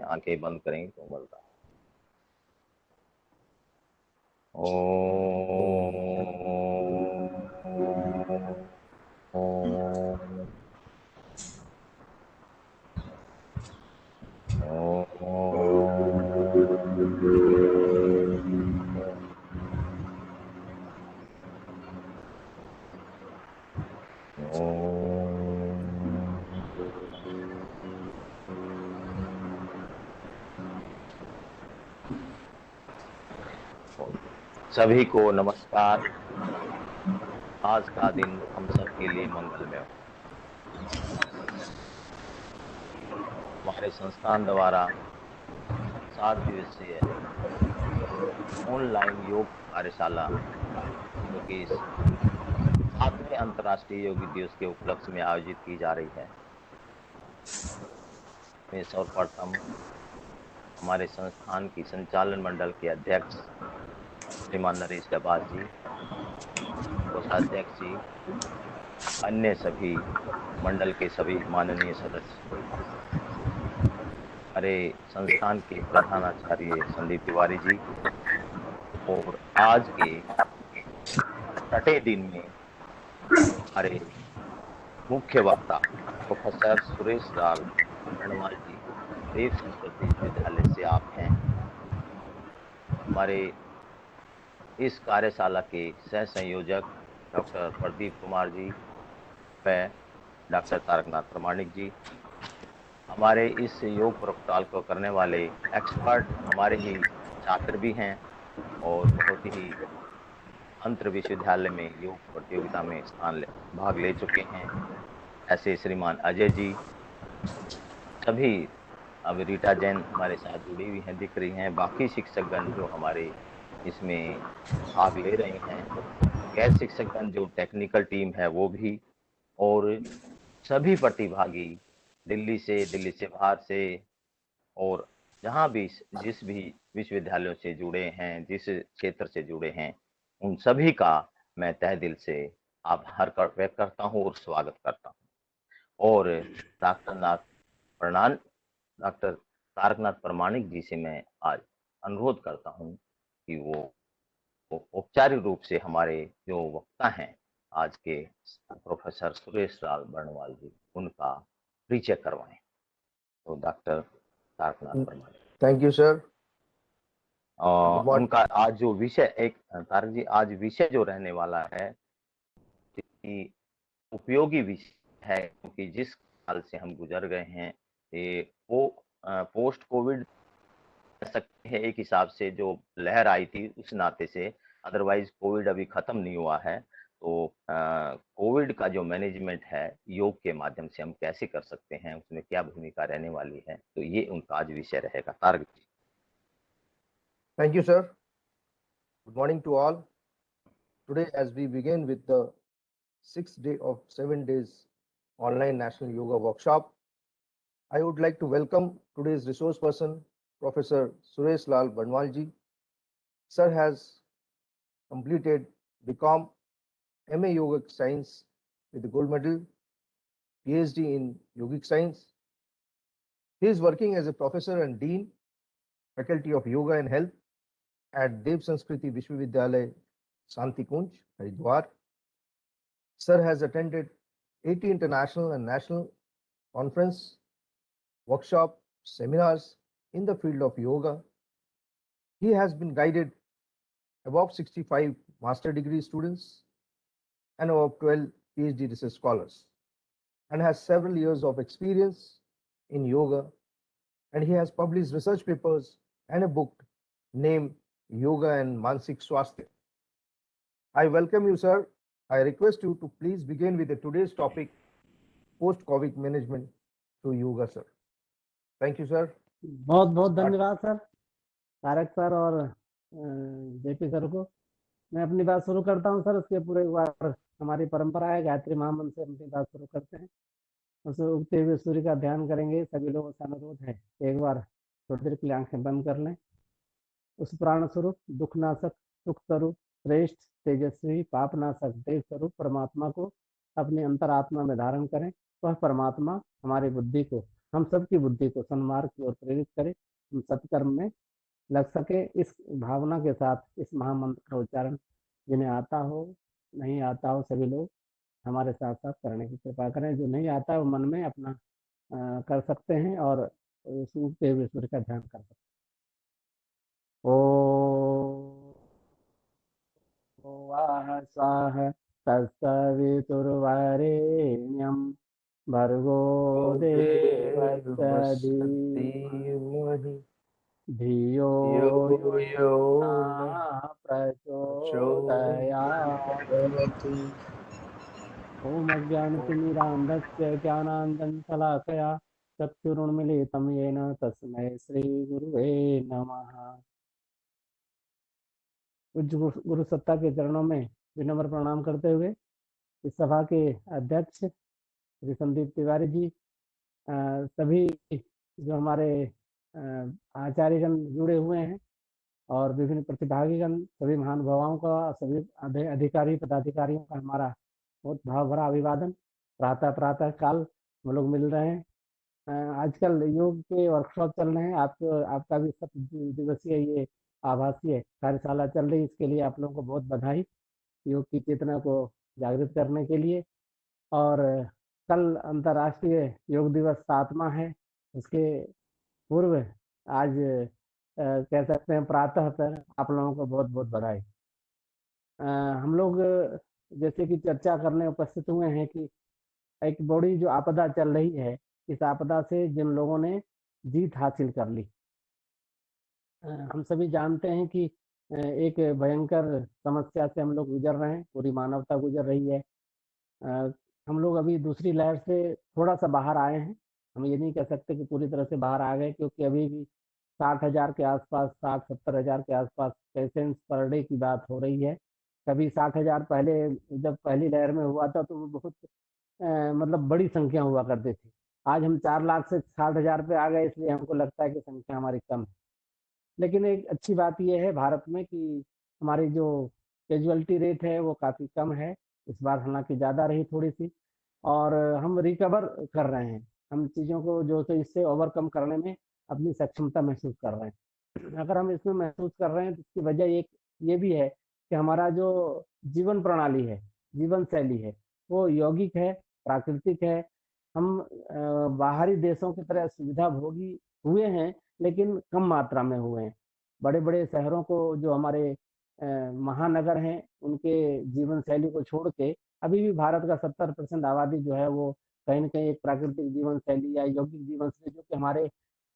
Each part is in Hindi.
आंखें बंद करें तो बोलता सभी को नमस्कार। आज का दिन हम सबके लिए मंगलमय हो। हमारे संस्थान द्वारा 7 दिवसीय ऑनलाइन योग कार्यशाला जो कि 7वें अंतर्राष्ट्रीय योग दिवस के उपलक्ष्य में आयोजित की जा रही है। मैं सर्वप्रथम हमारे संस्थान की संचालन मंडल के अध्यक्ष श्रीमान नरेश डबास जी, कोषाध्यक्ष जी, अन्य सभी मंडल के सभी माननीय सदस्य, हमारे संस्थान के प्रधानाचार्य संदीप तिवारी जी, और आज के छठे दिन में हमारे मुख्य वक्ता प्रोफेसर सुरेश लाल बर्णवाल जी, देव संस्कृत विश्वविद्यालय से आप हैं। हमारे इस कार्यशाला के सह संयोजक डॉक्टर प्रदीप कुमार जी व डॉक्टर तारकनाथ प्रमाणिक जी, हमारे इस योग प्रोटोकॉल को करने वाले एक्सपर्ट हमारे ही छात्र भी हैं और बहुत ही अंतर विश्वविद्यालय में योग प्रतियोगिता में भाग ले चुके हैं, ऐसे श्रीमान अजय जी, सभी अब रीटा जैन हमारे साथ जुड़ी हुई हैं, दिख रही हैं, बाकी शिक्षकगण जो हमारे इसमें भाग ले रहे हैं, गैर शिक्षकगण जो टेक्निकल टीम है वो भी, और सभी प्रतिभागी दिल्ली से बाहर से, और जहां भी जिस भी विश्वविद्यालयों से जुड़े हैं, जिस क्षेत्र से जुड़े हैं, उन सभी का मैं तहे दिल से आभार व्यक्त करता हूं और स्वागत करता हूं। और डॉक्टर तारकनाथ प्रमाणिक जी से मैं आज अनुरोध करता हूं कि वो औपचारिक रूप से हमारे जो वक्ता हैं आज के प्रोफेसर सुरेश लाल बर्णवाल जी, उनका परिचय करवाएं। तो डॉक्टर तारकनाथ प्रमाणिक। Thank you sir. उनका आज जो विषय तारक जी, आज विषय जो रहने वाला है कि उपयोगी विषय है, क्योंकि जिस साल से हम गुजर गए हैं वो पोस्ट कोविड सकते हैं एक हिसाब से, जो लहर आई थी उस नाते से, अदरवाइज कोविड अभी खत्म नहीं हुआ है। तो कोविड का जो मैनेजमेंट है योग के माध्यम से हम कैसे कर सकते हैं, उसमें क्या भूमिका रहने वाली है, तो ये उनका आज विषय रहेगा। तारक जी। Thank you, sir. Good morning to all. Today, as we begin with the 6th day of 7 days online National Yoga Workshop, I would like to welcome today's resource person, Professor Suresh Lal Banwalji. Sir has completed BCom, MA Yogic Science with the gold medal, PhD in Yogic Science. He is working as a professor and dean, Faculty of Yoga and Health at Dev Sanskriti Vishwavidyalaya, Shanti Kunj, Haridwar. Sir has attended 80 international and national conference, workshop, seminars in the field of yoga. He has been guided above 65 master degree students and above 12 PhD research scholars, and has several years of experience in yoga, and he has published research papers and a book named Yoga and Mansik Swasthya. I welcome you, sir. I request you to please begin with today's topic, post-COVID management through yoga, sir. Thank you, sir. बहुत बहुत धन्यवाद सर, तारक सर और जेपी सर को। मैं अपनी बात शुरू करता हूं सर। उसके पूरे एक बार हमारी परंपरा है, गायत्री महामंत्र से अपनी बात शुरू करते हैं। उसे उगते हुए सूर्य का ध्यान करेंगे। सभी लोगों से अनुरोध है एक बार थोड़ी देर के लिए आंखें बंद कर लें। उस प्राण स्वरूप, दुखनाशक, सुख स्वरूप, श्रेष्ठ, तेजस्वी, पापनाशक, देव स्वरूप परमात्मा को अपने अंतरात्मा में धारण करें। वह परमात्मा हमारी बुद्धि को हम सबकी बुद्धि को सन्मार्ग की ओर प्रेरित करे, हम सत्कर्म में लग सके। इस भावना के साथ इस महामंत्र का उच्चारण जिन्हें आता हो नहीं आता हो सभी लोग हमारे साथ साथ करने की कृपा करें। जो नहीं आता वो मन में अपना कर सकते हैं और सूखते हुए सूर्य का ध्यान कर सकते हैं। ओ वाह स्वाह तत्सवितुर्वरेण्यं भर्गो देवस्य धीमहि धियो यो यो यो न प्रचोदयात्। प्रचोदयात्। ॐ अज्ञानतिमिरान्धस्य ज्ञानाञ्जनशलाकया चक्षुरुन्मीलितं येन तस्मै श्रीगुरुवे नमः। पूज्य गुरु सत्ता के चरणों में विनम्र प्रणाम करते हुए इस सभा के अध्यक्ष श्री संदीप तिवारी जी, सभी जो हमारे आचार्यगण जुड़े हुए हैं और विभिन्न प्रतिभागीगण, सभी महानुभावों का, सभी अधिकारी पदाधिकारियों का हमारा बहुत भाव भरा अभिवादन। प्रातः काल हम लोग मिल रहे हैं। आजकल योग के वर्कशॉप चल रहे हैं, आपका भी 7 दिवसीय ये आभासीय कार्यशाला चल रही है। इसके लिए आप लोगों को बहुत बधाई, योग की चेतना को जागृत करने के लिए। और कल अंतर्राष्ट्रीय योग दिवस 7वां है। उसके पूर्व आज कह सकते हैं प्रातः पर आप लोगों को बहुत बहुत बधाई। हम लोग जैसे कि चर्चा करने उपस्थित हुए हैं कि एक बड़ी जो आपदा चल रही है, इस आपदा से जिन लोगों ने जीत हासिल कर ली, हम सभी जानते हैं कि एक भयंकर समस्या से हम लोग गुजर रहे हैं, पूरी मानवता गुजर रही है। हम लोग अभी दूसरी लहर से थोड़ा सा बाहर आए हैं। हम ये नहीं कह सकते कि पूरी तरह से बाहर आ गए, क्योंकि अभी भी 60,000 के आसपास, 60-70,000 के आसपास पेशेंट्स पर डे की बात हो रही है। कभी 60,000 पहले जब पहली लहर में हुआ था तो वो बहुत मतलब बड़ी संख्या हुआ करती थी। आज हम 4 लाख से 60,000 पे आ गए, इसलिए हमको लगता है कि संख्या हमारी कम है। लेकिन एक अच्छी बात ये है भारत में कि हमारी जो कैजुअलिटी रेट है वो काफ़ी कम है। इस बार हालाँकि ज़्यादा रही थोड़ी-सी, और हम रिकवर कर रहे हैं। हम चीज़ों को जो है इससे ओवरकम करने में अपनी सक्षमता महसूस कर रहे हैं। अगर हम इसमें महसूस कर रहे हैं तो इसकी वजह एक ये भी है कि हमारा जो जीवन प्रणाली है, जीवन शैली है, वो यौगिक है, प्राकृतिक है। हम बाहरी देशों की तरह सुविधा भोगी हुए हैं, लेकिन कम मात्रा में हुए हैं। बड़े-बड़े शहरों को जो हमारे महानगर हैं, उनके जीवन शैली को छोड़ के अभी भी भारत का 70% आबादी जो है वो कहीं न कहीं एक प्राकृतिक जीवन शैली या यौगिक जीवन शैली जो कि हमारे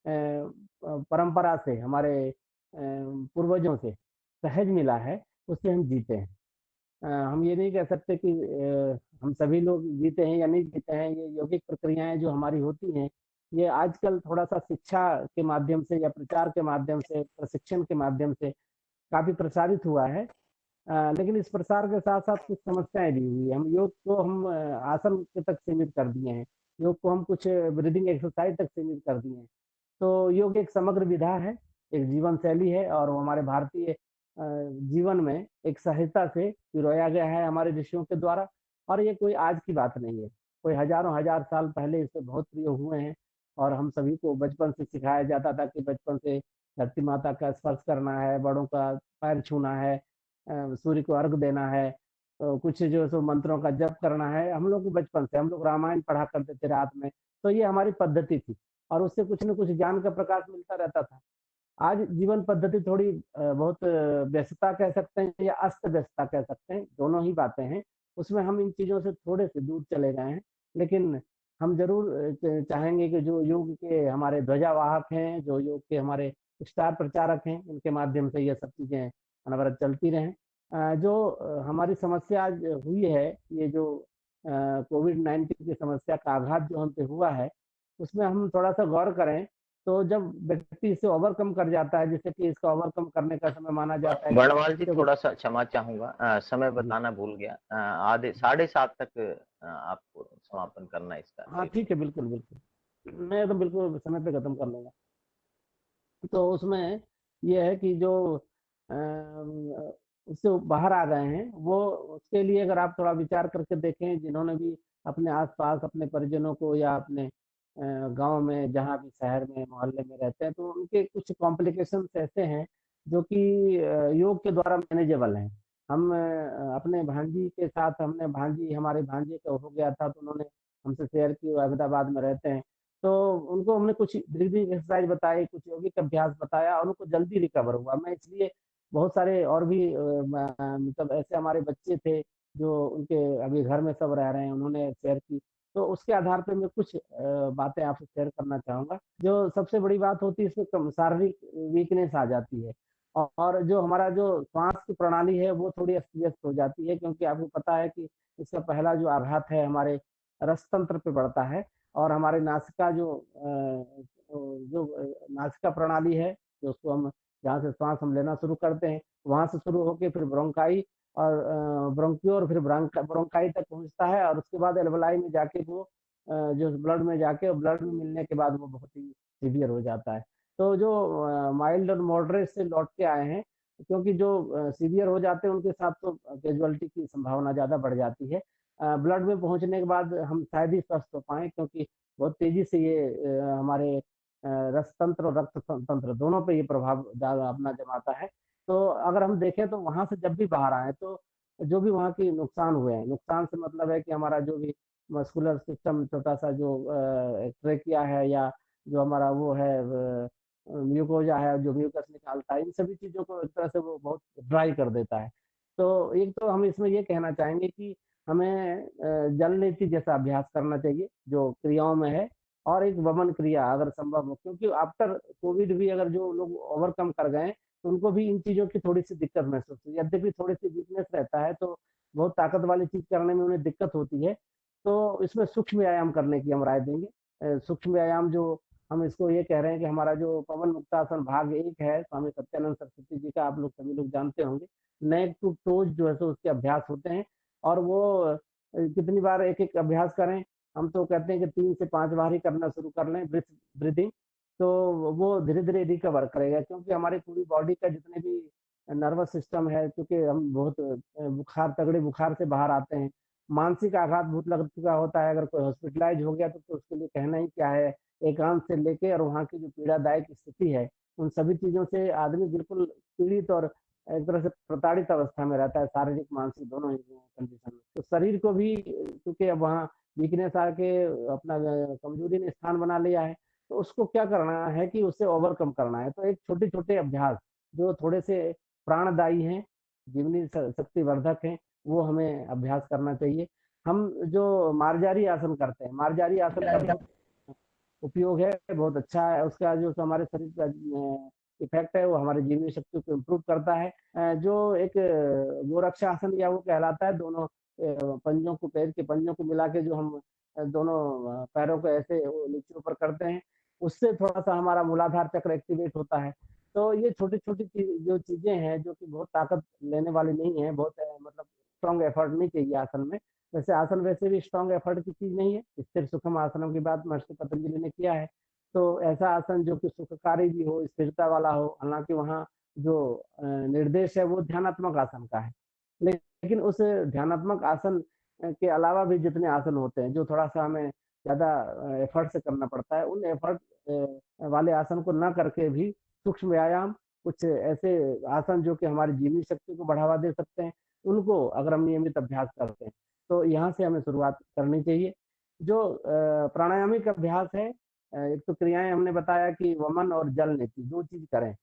परंपरा से, हमारे पूर्वजों से सहज मिला है, उससे हम जीते हैं। हम ये नहीं कह सकते कि हम सभी लोग जीते हैं या नहीं जीते हैं। ये यौगिक प्रक्रियाएँ जो हमारी होती हैं, ये आजकल थोड़ा-सा शिक्षा के माध्यम से या प्रचार के माध्यम से, प्रशिक्षण के माध्यम से काफ़ी प्रसारित हुआ है। लेकिन इस प्रसार के साथ-साथ कुछ समस्याएँ भी हुई हैं। हम योग को हम आसन के तक सीमित कर दिए हैं। योग को हम कुछ ब्रीदिंग एक्सरसाइज तक सीमित कर दिए हैं। तो योग एक समग्र विधा है, एक जीवन शैली है, और वो हमारे भारतीय जीवन में एक सहजता से पिरोया गया है हमारे ऋषियों के द्वारा। और ये कोई आज की बात नहीं है, कोई हज़ारों हजार साल पहले इससे बहुत प्रयोग हुए हैं। और हम सभी को बचपन से सिखाया जाता था कि बचपन से धरती माता का स्पर्श करना है, बड़ों का पैर छूना है, सूर्य को अर्घ देना है, कुछ जो सो मंत्रों का जप करना है। हम लोग को बचपन से हम लोग रामायण पढ़ा करते थे रात में, तो ये हमारी पद्धति थी और उससे कुछ न कुछ ज्ञान का प्रकाश मिलता रहता था। आज जीवन पद्धति थोड़ी बहुत व्यस्तता कह सकते हैं या अस्त व्यस्तता कह सकते हैं, दोनों ही बातें हैं। उसमें हम इन चीज़ों से थोड़े से दूर चले गए हैं। लेकिन हम ज़रूर चाहेंगे कि जो योग के हमारे ध्वजावाहक हैं, जो योग के हमारे स्टार प्रचारक हैं, इनके माध्यम से ये सब चीज़ें अनवरत चलती रहें। जो हमारी समस्या आज हुई है, ये जो कोविड-19 की समस्या का आघात जो हम पे हुआ है, उसमें हम थोड़ा-सा गौर करें, तो जब व्यक्ति इसे ओवरकम कर जाता है, जैसे कि इसका ओवरकम करने का समय माना जाता है कि बर्णवाल जी, देखो। थोड़ा सा क्षमा चाहूंगा, समय जी, बताना भूल गया। आधे 7:30 तक आपको समापन करना है इसका हाँ सेशन। ठीक है, बिल्कुल, बिल्कुल। मैं तो बिल्कुल समय पे खत्म कर लूँगा। तो उसमें ये है कि जो उससे बाहर आ गए हैं, वो उसके लिए अगर आप थोड़ा विचार करके देखें, जिन्होंने भी अपने आस-पास अपने परिजनों को या अपने गांव में, जहाँ भी शहर में, मोहल्ले में रहते हैं, तो उनके कुछ कॉम्प्लिकेशंस ऐसे हैं जो कि योग के द्वारा मैनेजेबल हैं। हम अपने भांजी के साथ, हमने भांजी हमारे भांजे का हो गया था, तो उन्होंने हमसे शेयर की, वो अहमदाबाद में रहते हैं। तो उनको हमने कुछ ब्रीदिंग एक्सरसाइज बताई, कुछ यौगिक अभ्यास बताया, और उनको जल्दी रिकवर हुआ। मैं इसलिए बहुत सारे और भी मतलब ऐसे हमारे बच्चे थे जो उनके अभी घर में सब रह रहे हैं, उन्होंने शेयर की। तो उसके आधार पे मैं कुछ बातें आपसे शेयर करना चाहूँगा। जो सबसे बड़ी बात होती है, इसमें कम शारीरिक वीकनेस आ जाती है, और जो हमारा जो श्वास की प्रणाली है वो थोड़ी अस्त-व्यस्त हो जाती है, क्योंकि आपको पता है कि इसका पहला जो आघात है हमारे रस तंत्र पे पड़ता है, और हमारे नासिका नासिका प्रणाली है, जो उसको हम जहाँ से श्वास हम लेना शुरू करते हैं, वहाँ से शुरू होके फिर ब्रोंकाई और ब्रोंकियो, फिर ब्रोंकाई तक पहुँचता है, और उसके बाद एल्वेलाई में जाके वो जो ब्लड में जाके, ब्लड में मिलने के बाद वो बहुत ही सीवियर हो जाता है। तो जो माइल्ड और मॉडरेट से लौट के आए हैं, क्योंकि जो सीवियर हो जाते हैं उनके साथ तो कैजुअलिटी की संभावना ज़्यादा बढ़ जाती है। ब्लड में पहुँचने के बाद हम शायद ही स्वस्थ हो पाएँ, क्योंकि बहुत तेज़ी से ये हमारे रक्त तंत्र और रक्त तंत्र दोनों पे ये प्रभाव ज़्यादा अपना जमाता है। तो अगर हम देखें तो वहाँ से जब भी बाहर आए, तो जो भी वहाँ के नुकसान हुए हैं, नुकसान से मतलब है कि हमारा जो भी मस्कुलर सिस्टम, छोटा-सा जो ट्रेकिया है, या जो हमारा वो है म्यूकोजा है, जो म्यूकस निकालता है, इन सभी चीज़ों को एक तरह से वो बहुत ड्राई कर देता है। तो एक तो हम इसमें ये कहना चाहेंगे कि हमें जल नीति जैसा अभ्यास करना चाहिए, जो क्रियाओं में है, और एक वमन क्रिया अगर संभव हो, क्योंकि आफ्टर कोविड भी अगर जो लोग ओवरकम कर गए, तो उनको भी इन चीज़ों की थोड़ी-सी दिक्कत महसूस हुई। यद्यपि थोड़ी-सी वीकनेस रहता है, तो बहुत ताकत वाली चीज़ करने में उन्हें दिक्कत होती है। तो इसमें सूक्ष्म व्यायाम करने की हम राय देंगे। सूक्ष्म व्यायाम जो हम इसको ये कह रहे हैं कि हमारा जो पवन मुक्तासन भाग 1 है, स्वामी सत्यानंद सरस्वती जी का, आप लोग सभी लोग जानते होंगे। नेक टू टोज़ जो है सो उसके अभ्यास होते हैं, और वो कितनी बार एक-एक अभ्यास करें। हम तो कहते हैं कि 3 से 5 बार ही करना शुरू कर लें ब्रीथिंग, तो वो धीरे-धीरे रिकवर करेगा, क्योंकि हमारी पूरी बॉडी का जितने भी नर्वस सिस्टम है, क्योंकि हम बहुत बुखार, तगड़े बुखार से बाहर आते हैं। मानसिक आघात बहुत लग चुका होता है, अगर कोई हॉस्पिटलाइज़ हो गया तो उसके लिए कहना ही क्या है। एकांत से लेके और वहाँ की जो पीड़ादायक स्थिति है, उन सभी चीज़ों से आदमी बिल्कुल पीड़ित और एक तरह से प्रताड़ित अवस्था में रहता है, शारीरिक, मानसिक दोनों ही कंडीशन में। तो शरीर को भी क्योंकि अब वहाँ वीकनेस आके अपना कमज़ोरी ने स्थान बना लिया है, तो उसको क्या करना है कि उसे ओवरकम करना है। तो एक छोटे-छोटे अभ्यास जो थोड़े से प्राणदायी हैं, जीवनी शक्ति वर्धक हैं, वो हमें अभ्यास करना चाहिए। हम जो मार्जारी आसन करते हैं, मार्जारी आसन का बहुत उपयोग है, बहुत अच्छा है। उसका जो हमारे शरीर का इफ़ेक्ट है, वो हमारी जीवनी शक्ति को इम्प्रूव करता है। जो एक गोरक्षा आसन या वो कहलाता है, दोनों पंजों को, पैर के पंजों को मिला के जो हम दोनों पैरों को ऐसे वो नीचे ऊपर करते हैं, उससे थोड़ा-सा हमारा मूलाधार चक्र एक्टिवेट होता है। तो ये छोटी-छोटी जो चीज़ें हैं, जो कि बहुत ताकत लेने वाली नहीं है, बहुत मतलब स्ट्रॉन्ग एफर्ट नहीं चाहिए आसन में। वैसे आसन वैसे भी स्ट्रॉन्ग एफर्ट की चीज़ नहीं है। स्थिर सुखम आसनम की बात महर्षि पतंजलि ने किया है। तो ऐसा आसन जो कि सुखकारी भी हो, स्थिरता वाला हो, हालाँकि वहाँ जो निर्देश है वो ध्यानात्मक आसन का है। लेकिन उस ध्यानात्मक आसन के अलावा भी जितने आसन होते हैं, जो थोड़ा-सा हमें ज़्यादा एफर्ट से करना पड़ता है, उन एफर्ट वाले आसन को ना करके भी सूक्ष्म व्यायाम, कुछ ऐसे आसन जो कि हमारी जीवनी शक्ति को बढ़ावा दे सकते हैं, उनको अगर हम नियमित अभ्यास करते हैं, तो यहाँ से हमें शुरुआत करनी चाहिए। जो प्राणायामिक अभ्यास है, एक तो क्रियाएँ हमने बताया कि वमन और जल नीति 2 चीज़ करें,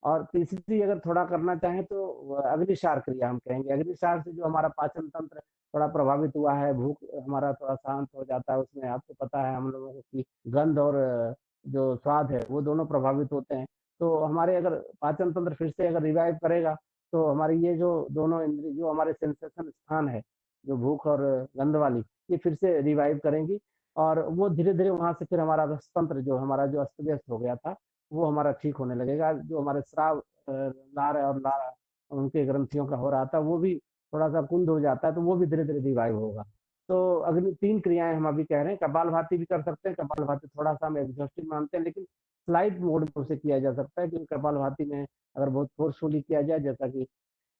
और तीसरी अगर थोड़ा करना चाहें तो अग्निसार क्रिया हम कहेंगे। अग्निसार से जो हमारा पाचन तंत्र थोड़ा प्रभावित हुआ है, भूख हमारा थोड़ा शांत हो जाता है, उसमें आपको पता है हम लोगों की गंध और जो स्वाद है वो दोनों प्रभावित होते हैं। तो हमारे अगर पाचन तंत्र फिर से अगर रिवाइव करेगा, तो हमारी ये जो दोनों इंद्रिय, जो हमारे सेंसेशन स्थान है, जो भूख और गंध वाली, ये फिर से रिवाइव करेंगी, और वो धीरे-धीरे वहाँ से फिर हमारा रस तंत्र जो हमारा जो अस्त-व्यस्त हो गया था, वो हमारा ठीक होने लगेगा। जो हमारे स्राव लार और लार उनके ग्रंथियों का हो रहा था, वो भी थोड़ा-सा कुंद हो जाता है, तो वो भी धीरे-धीरे रिवाइव होगा। तो अग्नि 3 क्रियाएँ हम अभी कह रहे हैं। कपालभाति भी कर सकते हैं। कपालभाति थोड़ा-सा हम एग्जॉस्टिव मानते हैं, लेकिन स्लाइट मोड में उसे किया जा सकता है, क्योंकि कपालभाति में अगर बहुत फोर्सफुली किया जाए, जैसा कि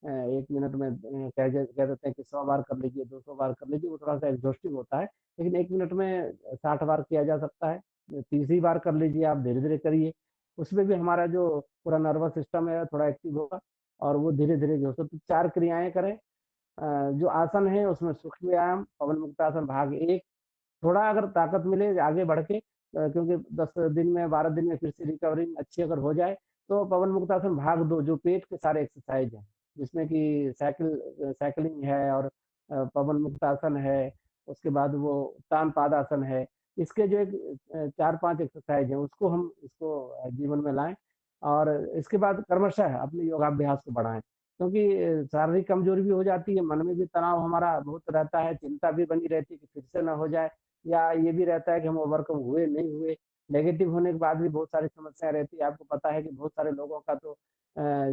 1 मिनट में कह देते हैं कि 100 बार कर लीजिए, 200 बार कर लीजिए, वो थोड़ा-सा एग्जॉस्टिव होता है। लेकिन 1 मिनट में 60 बार किया जा सकता है। तीसरी बार कर लीजिए, आप धीरे धीरे करिए। उसमें भी हमारा जो पूरा नर्वस सिस्टम है थोड़ा एक्टिव होगा, और वो धीरे धीरे जो है तो 4 क्रियाएं करें। जो आसन है उसमें सूक्ष्म व्यायाम, पवन मुक्तासन भाग एक, थोड़ा अगर ताकत मिले आगे बढ़ के, क्योंकि 10 दिन में 12 दिन में फिर से रिकवरिंग अच्छी अगर हो जाए, तो पवन मुक्तासन भाग 2 जो पेट के सारे एक्सरसाइज हैं, जिसमें कि साइकिलिंग है और पवन मुक्तासन है, उसके बाद वो उत्तान पादासन है। इसके जो एक 4-5 एक्सरसाइज है उसको हम इसको जीवन में लाएं, और इसके बाद क्रमशः अपने योगाभ्यास को बढ़ाएं, क्योंकि शारीरिक कमजोरी भी हो जाती है, मन में भी तनाव हमारा बहुत रहता है, चिंता भी बनी रहती है कि फिर से ना हो जाए, या ये भी रहता है कि हम ओवरकम हुए नहीं हुए। नेगेटिव होने के बाद भी बहुत सारी समस्याएं रहती है। आपको पता है कि बहुत सारे लोगों का तो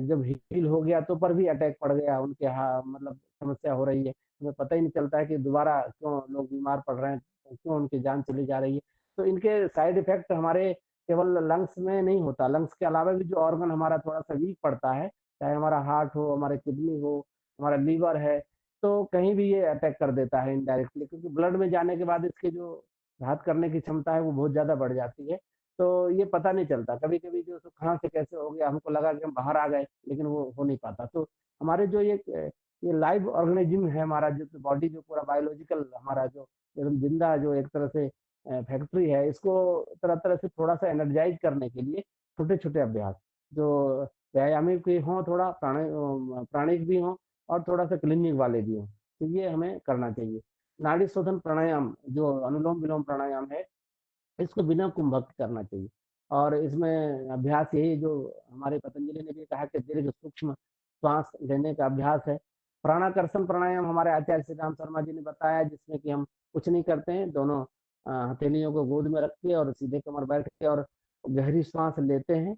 जब हील हो गया तो पर भी अटैक पड़ गया उनके, हाँ मतलब समस्या हो रही है, हमें पता ही नहीं चलता है कि दोबारा क्यों लोग बीमार पड़ रहे हैं, क्यों उनकी जान चली जा रही है। तो इनके साइड इफेक्ट हमारे केवल लंग्स में नहीं होता, लंग्स के अलावा भी जो ऑर्गन हमारा थोड़ा सा वीक पड़ता है, चाहे हमारा हार्ट हो, हमारे किडनी हो, हमारा लीवर है, तो कहीं भी ये अटैक कर देता है इनडायरेक्टली, क्योंकि ब्लड में जाने के बाद इसके जो घात करने की क्षमता है वो बहुत ज़्यादा बढ़ जाती है। तो ये पता नहीं चलता, कभी-कभी जो सो कहाँ से कैसे हो गया, हमको लगा कि हम बाहर आ गए, लेकिन वो हो नहीं पाता। तो हमारे जो ये लाइव ऑर्गेनिज्म है हमारा, जो बॉडी जो पूरा बायोलॉजिकल हमारा जो एकदम ज़िंदा जो एक तरह से फैक्ट्री है, इसको तरह-तरह से थोड़ा-सा एनर्जाइज़ करने के लिए छोटे-छोटे अभ्यास, जो व्यायामिक भी हों, थोड़ा प्राणिक भी हों, और थोड़ा-सा क्लीनिंग वाले भी हों, तो ये हमें करना चाहिए। नाड़ी शोधन प्राणायाम जो अनुलोम-विलोम प्राणायाम है, इसको बिना कुंभक करना चाहिए, और इसमें अभ्यास यही जो हमारे पतंजलि ने भी कहा कि दीर्घ सूक्ष्म श्वास लेने का अभ्यास है। प्राणाकर्षण प्राणायाम हमारे आचार्य श्री राम शर्मा जी ने बताया, जिसमें कि हम कुछ नहीं करते हैं, दोनों हथेलियों को गोद में रख के और सीधे कमर बैठ के और गहरी श्वास लेते हैं।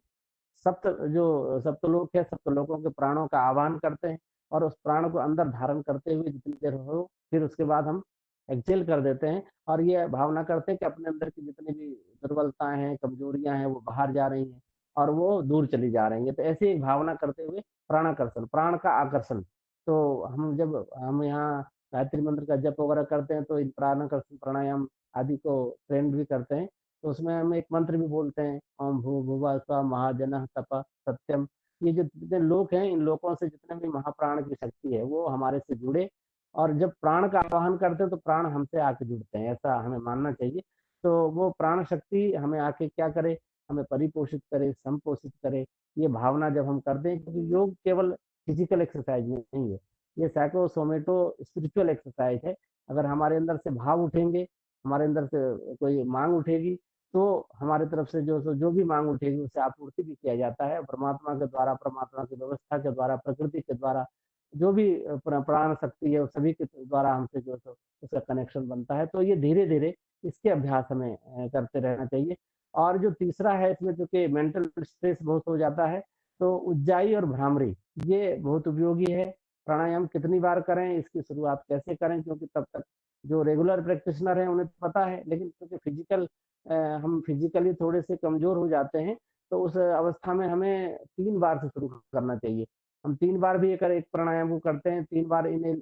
सप्त जो सप्तलोक है, सप्तलोकों के प्राणों का आह्वान करते हैं, और उस प्राण को अंदर धारण करते हुए जितनी देर हो, फिर उसके बाद हम एक्सेल कर देते हैं, और ये भावना करते हैं कि अपने अंदर की जितनी भी दुर्बलताएं हैं, कमजोरियां हैं, वो बाहर जा रही हैं और वो दूर चली जा रही हैं। तो ऐसी एक भावना करते हुए प्राणाकर्षण, प्राण का आकर्षण, तो हम जब हम यहाँ गायत्री मंत्र का जप वगैरह करते हैं तो इन प्राणाकर्षण प्राणायाम आदि को ट्रेंड भी करते हैं। तो उसमें हम एक मंत्र भी बोलते हैं, ओम भूर्भुवः स्वः महाजनः तपः सत्यम। ये जो जितने लोक हैं, इन लोकों से जितने भी महाप्राण की शक्ति है वो हमारे से जुड़े, और जब प्राण का आवाहन करते हैं तो प्राण हमसे आके जुड़ते हैं, ऐसा हमें मानना चाहिए। तो वो प्राण शक्ति हमें आके क्या करे, हमें परिपोषित करे, संपोषित करे, ये भावना जब हम करते हैं, क्योंकि योग केवल फिजिकल एक्सरसाइज नहीं है, ये साइकोसोमेटो स्पिरिचुअल एक्सरसाइज है। अगर हमारे अंदर से भाव उठेंगे, हमारे अंदर से कोई मांग उठेगी, तो हमारी तरफ से जो भी मांग उठेगी उसे आपूर्ति भी किया जाता है, परमात्मा के द्वारा, परमात्मा की व्यवस्था के द्वारा, प्रकृति के द्वारा, जो भी प्राण शक्ति है, सभी के द्वारा हमसे जो है उसका कनेक्शन बनता है। तो ये धीरे धीरे इसके अभ्यास हमें करते रहना चाहिए। और जो तीसरा है, इसमें चूंकि मेंटल स्ट्रेस बहुत हो जाता है, तो उज्जाई और भ्रामरी ये बहुत उपयोगी है। प्राणायाम कितनी बार करें, इसकी शुरुआत कैसे करें, क्योंकि तब तक जो रेगुलर प्रैक्टिशनर हैं उन्हें तो पता है, लेकिन क्योंकि हम फिजिकली थोड़े से कमजोर हो जाते हैं, तो उस अवस्था में हमें 3 बार से शुरू करना चाहिए। हम 3 बार भी अगर एक प्राणायाम को करते हैं, 3 बार इनहेल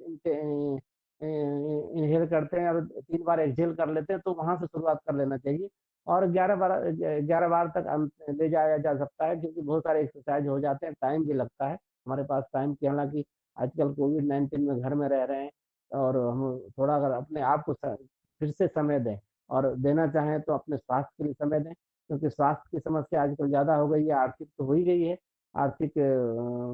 करते हैं और 3 बार एक्सहेल कर लेते हैं, तो वहाँ से शुरुआत कर लेना चाहिए, और 11 बार तक ले जाया जा सकता है, क्योंकि बहुत सारे एक्सरसाइज हो जाते हैं, टाइम भी लगता है। हमारे पास टाइम की, हालाँकि आजकल कोविड-19 में घर में रह रहे हैं, और हम थोड़ा अगर अपने आप को फिर से समय दें, और देना चाहें तो अपने स्वास्थ्य के लिए समय दें, क्योंकि स्वास्थ्य की समस्या आजकल ज़्यादा हो गई है, आर्थिक तो हो ही गई है, आर्थिक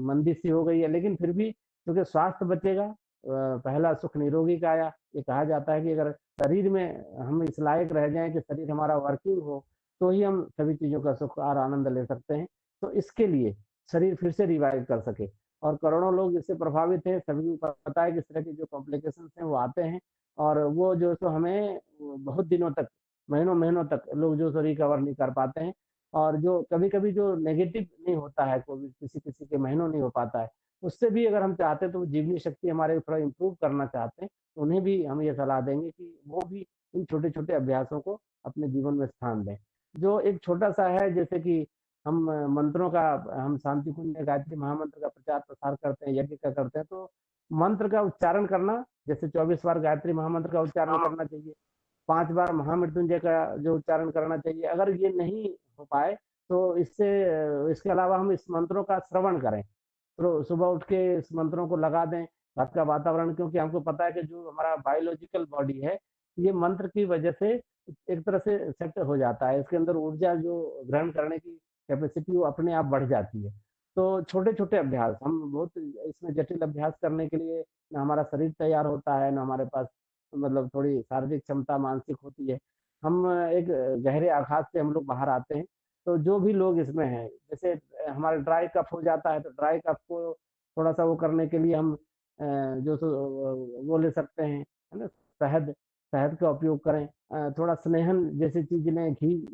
मंदी सी हो गई है, लेकिन फिर भी क्योंकि स्वास्थ्य बचेगा, पहला सुख निरोगी काया, ये कहा जाता है कि अगर शरीर में हम इस लायक रह जाएं कि शरीर हमारा वर्किंग हो, तो ही हम सभी चीज़ों का सुख और आनंद ले सकते हैं। तो इसके लिए शरीर फिर से रिवाइव कर सके, और करोड़ों लोग इससे प्रभावित हैं, सभी को पता है कि इस तरह के जो कॉम्प्लिकेशंस हैं वो आते हैं, और वो जो सो हमें बहुत दिनों तक, महीनों-महीनों तक लोग जो सो रिकवर नहीं कर पाते हैं, और जो कभी-कभी जो नेगेटिव नहीं होता है, कोविड किसी-किसी के महीनों नहीं हो पाता है, उससे भी अगर हम चाहते हैं तो वो जीवनी शक्ति हमारे थोड़ा इम्प्रूव करना चाहते हैं, तो उन्हें भी हम ये सलाह देंगे कि वो भी इन छोटे-छोटे अभ्यासों को अपने जीवन में स्थान दें। जो एक छोटा-सा है, जैसे कि हम मंत्रों का, हम शांति कुंज में गायत्री महामंत्र का प्रचार-प्रसार करते हैं, यज्ञ का करते हैं, तो मंत्र का उच्चारण करना, जैसे 24 बार गायत्री महामंत्र का उच्चारण करना चाहिए। 5 बार महामृत्युंजय का जो उच्चारण करना चाहिए। अगर ये नहीं हो पाए तो इसके अलावा हम इस मंत्रों का श्रवण करें, तो सुबह उठ के इस मंत्रों को लगा दें घर का वातावरण, क्योंकि हमको पता है कि जो हमारा बायोलॉजिकल बॉडी है ये मंत्र की वजह से एक तरह से सेट हो जाता है, इसके अंदर ऊर्जा जो ग्रहण करने की कैपेसिटी वो अपने आप बढ़ जाती है। तो छोटे छोटे अभ्यास, हम बहुत इसमें जटिल अभ्यास करने के लिए ना हमारा शरीर तैयार होता है, ना हमारे पास मतलब थोड़ी शारीरिक क्षमता मानसिक होती है। हम एक गहरे आघात से हम लोग बाहर आते हैं। तो जो भी लोग इसमें हैं, जैसे हमारा ड्राई कफ हो जाता है तो ड्राई कफ को थोड़ा सा वो करने के लिए हम जो वो ले सकते हैं, है ना, शहद, शहद का उपयोग करें। थोड़ा स्नेहन जैसी चीज लें, घी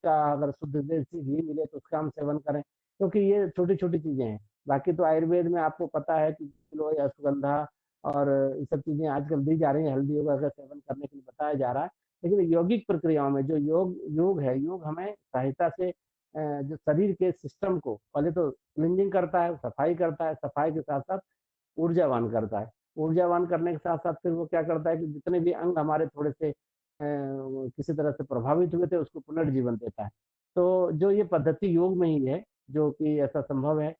का अगर शुद्ध देसी घी मिले तो उसका हम सेवन करें, क्योंकि ये छोटी छोटी चीजें हैं। बाकी तो आयुर्वेद में आपको पता है कि गिलोय, अश्वगंधा और ये सब चीजें आजकल दी जा रही हैं, हल्दी वगैरह का सेवन करने के लिए बताया जा रहा है। लेकिन यौगिक प्रक्रियाओं में जो योग है, योग हमें सहायता से जो शरीर के सिस्टम को पहले तो क्लींजिंग करता है, सफाई करता है, सफाई के साथ साथ ऊर्जावान करता है। ऊर्जावान करने के साथ साथ फिर वो क्या करता है कि जितने भी अंग हमारे थोड़े से किसी तरह से प्रभावित हुए थे उसको पुनर्जीवन देता है। तो जो ये पद्धति योग में ही है जो कि ऐसा संभव है।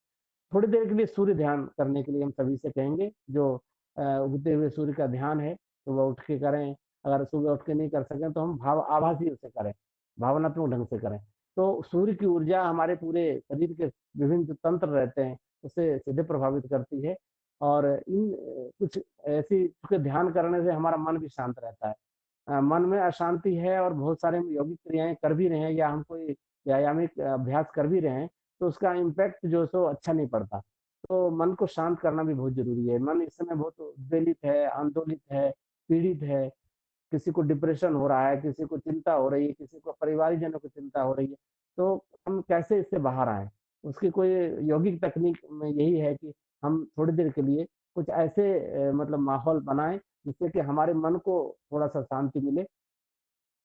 थोड़ी देर के लिए सूर्य ध्यान करने के लिए हम सभी से कहेंगे, जो उगते हुए सूर्य का ध्यान है सुबह उठ के करें। अगर सुबह उठ के नहीं कर सकें तो हम भाव आभासी उसे करें, भावनात्मक ढंग से करें। तो सूर्य की ऊर्जा हमारे पूरे शरीर के विभिन्न जो तंत्र रहते हैं उसे सीधे प्रभावित करती है। और इन कुछ ऐसी, चूंकि ध्यान करने से हमारा मन भी शांत रहता है। मन में अशांति है और बहुत सारे हम यौगिक क्रियाएं कर भी रहे हैं या हम कोई व्यायामिक अभ्यास कर भी रहे हैं तो उसका इम्पैक्ट जो सो अच्छा नहीं पड़ता। तो मन को शांत करना भी बहुत जरूरी है। मन इस समय बहुत उद्वेलित है, आंदोलित है, पीड़ित है। किसी को डिप्रेशन हो रहा है, किसी को चिंता हो रही है, किसी को परिवारजनों को चिंता हो रही है। तो हम कैसे इससे बाहर आए, उसकी कोई यौगिक तकनीक में यही है कि हम थोड़ी देर के लिए कुछ ऐसे मतलब माहौल बनाएं जिससे कि हमारे मन को थोड़ा सा शांति मिले।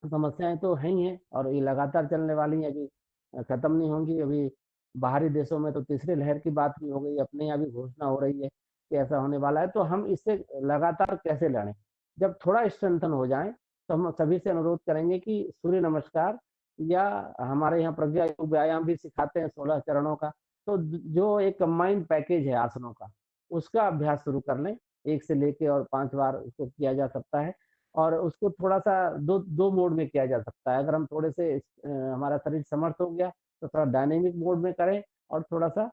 समस्याएं तो है ही हैं और ये लगातार चलने वाली हैं, अभी खत्म नहीं होंगी। अभी बाहरी देशों में तो तीसरी लहर की बात भी हो गई, अपने यहाँ भी घोषणा हो रही है कि ऐसा होने वाला है। तो हम इससे लगातार कैसे लड़ें, जब थोड़ा स्ट्रेंथन हो जाए तो हम सभी से अनुरोध करेंगे कि सूर्य नमस्कार या हमारे यहाँ प्रज्ञा योग व्यायाम भी सिखाते हैं 16 चरणों का। तो जो एक कंबाइंड पैकेज है आसनों का, उसका अभ्यास शुरू कर लें। 1 से लेके और 5 बार उसको किया जा सकता है और उसको थोड़ा-सा दो दो मोड में किया जा सकता है। अगर हम थोड़े से हमारा शरीर समर्थ हो गया तो थोड़ा डायनेमिक मोड में करें और थोड़ा-सा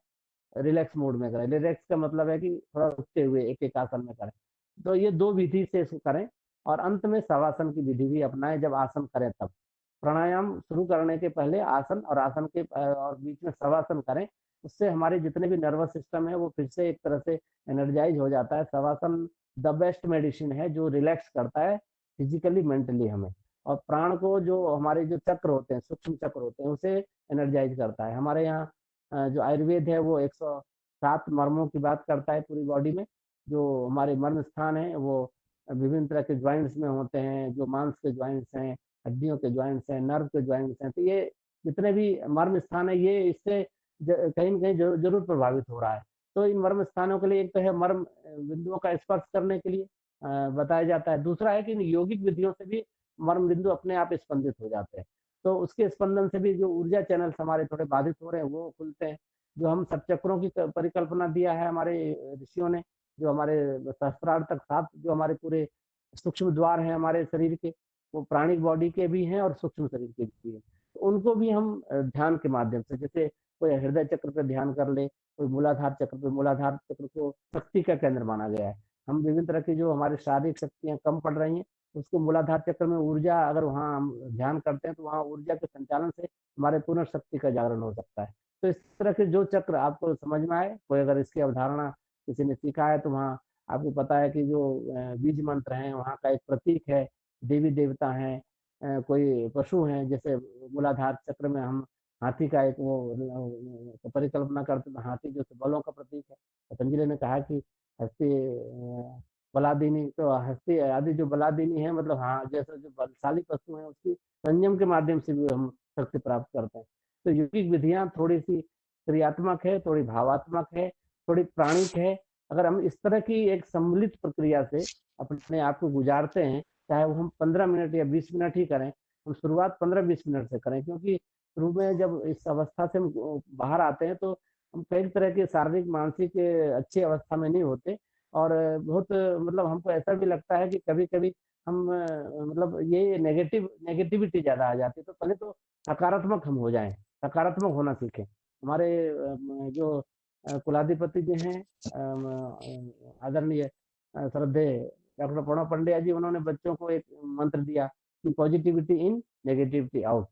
रिलैक्स मोड में करें। रिलैक्स का मतलब है कि थोड़ा रुकते हुए एक-एक आसन में करें। तो ये 2 विधि से इसको करें और अंत में शवासन की विधि भी अपनाएँ जब आसन करें तब। प्राणायाम शुरू करने के पहले आसन और आसन के और बीच में शवासन करें। उससे हमारे जितने भी नर्वस सिस्टम है वो फिर से एक तरह से एनर्जाइज़ हो जाता है। शवासन द बेस्ट मेडिसिन है जो रिलैक्स करता है फिजिकली, मेंटली हमें। और प्राण को, जो हमारे जो चक्र होते हैं, सूक्ष्म चक्र होते हैं, उसे एनर्जाइज़ करता है। हमारे यहाँ जो आयुर्वेद है वो 107 मर्मों की बात करता है पूरी बॉडी में। जो हमारे मर्म स्थान है वो विभिन्न तरह के जॉइंट्स में होते हैं, जो मांस के जॉइंट्स हैं, हड्डियों के जॉइंट्स हैं, नर्व के जॉइंट्स हैं। तो ये जितने भी मर्म स्थान है ये इससे कहीं न कहीं ज़रूर प्रभावित हो रहा है। तो इन मर्म स्थानों के लिए एक तो है मर्म बिंदुओं का स्पर्श करने के लिए बताया जाता है। दूसरा है कि इन यौगिक विधियों से भी मर्म बिंदु अपने आप स्पंदित हो जाते हैं। तो उसके स्पंदन से भी जो ऊर्जा चैनल्स हमारे थोड़े बाधित हो रहे हैं वो खुलते हैं। जो हम सप्तचक्रों की परिकल्पना दिया है हमारे ऋषियों ने, जो हमारे सहस्त्रार तक 7 जो हमारे पूरे सूक्ष्म द्वार हैं हमारे शरीर के, वो प्राणिक बॉडी के भी हैं और सूक्ष्म शरीर के भी हैं। तो उनको भी हम ध्यान के माध्यम से, जैसे कोई हृदय चक्र पे ध्यान कर ले, कोई मूलाधार चक्र पे, मूलाधार चक्र को शक्ति का केंद्र माना गया है। हम विभिन्न तरह की जो हमारी शारीरिक शक्तियाँ कम पड़ रही हैं, उसको मूलाधार चक्र में ऊर्जा, अगर वहाँ हम ध्यान करते हैं तो वहाँ ऊर्जा के संचालन से हमारे पुनर्शक्ति का जागरण हो सकता है। तो इस तरह के जो चक्र आपको समझ में आए, कोई अगर इसकी अवधारणा किसी ने सीखा है तो वहाँ आपको पता है कि जो बीज मंत्र हैं वहाँ का एक प्रतीक है, देवी देवता हैं, कोई पशु हैं, जैसे मूलाधार चक्र में हम हाथी का एक वो परिकल्पना करते हैं। हाथी जो बलों का प्रतीक है। पतंजलि ने कहा कि हस्ती बलादिनी, तो हस्ती आदि जो बलादिनी है, मतलब हाँ, जैसे जो बलशाली पशु हैं उसकी संयम के माध्यम से भी हम शक्ति प्राप्त करते हैं। तो यौगिक विधियां थोड़ी सी क्रियात्मक है, थोड़ी भावात्मक है, थोड़ी प्राणिक है। अगर हम इस तरह की एक सम्मिलित प्रक्रिया से अपने आप को गुजारते हैं चाहे वो हम 15 मिनट या 20 मिनट ही करें, हम शुरुआत 15-20 मिनट से करें, क्योंकि शुरू में जब इस अवस्था से हम बाहर आते हैं तो हम कई तरह के शारीरिक मानसिक अच्छी अवस्था में नहीं होते, और बहुत मतलब हमको ऐसा भी लगता है कि कभी-कभी हम मतलब ये नेगेटिविटी ज़्यादा आ जाती है, तो पहले तो सकारात्मक हम हो जाएँ, सकारात्मक होना सीखें। हमारे जो कुलाधिपति जी हैं आदरणीय श्रद्धेय डॉक्टर प्रणब पंड्या जी, उन्होंने बच्चों को एक मंत्र दिया कि positivity in, negativity out,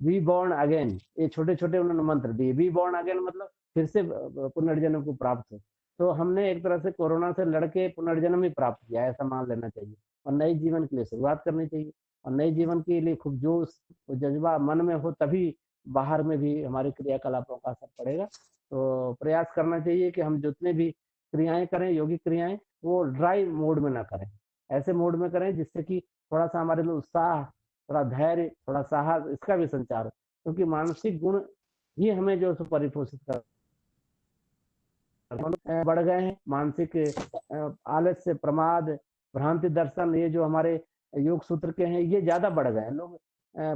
be born again. ये छोटे-छोटे उन्होंने मंत्र दिए। बी बॉर्न अगेन मतलब फिर से पुनर्जन्म को प्राप्त हो। तो हमने एक तरह से कोरोना से लड़ के पुनर्जन्म ही प्राप्त किया है, ऐसा मान लेना चाहिए, और नए जीवन के लिए शुरुआत करनी चाहिए, और नए जीवन के लिए खूब जोश और जज़्बा मन में हो, तभी बाहर में भी हमारे क्रियाकलापों का असर पड़ेगा। तो प्रयास करना चाहिए कि हम जितने भी क्रियाएँ करें, योगिक क्रियाएँ, वो ड्राई मोड में ना करें। ऐसे मोड में करें जिससे कि थोड़ा-सा हमारे में उत्साह, थोड़ा धैर्य, थोड़ा साहस, इसका भी संचार हो। क्योंकि मानसिक गुण ही हमें जो है सो परिपोषित कर बढ़ गए हैं। मानसिक आलस्य, प्रमाद, भ्रांति दर्शन, ये जो हमारे योग सूत्र के हैं, ये ज़्यादा बढ़ गए हैं। लोग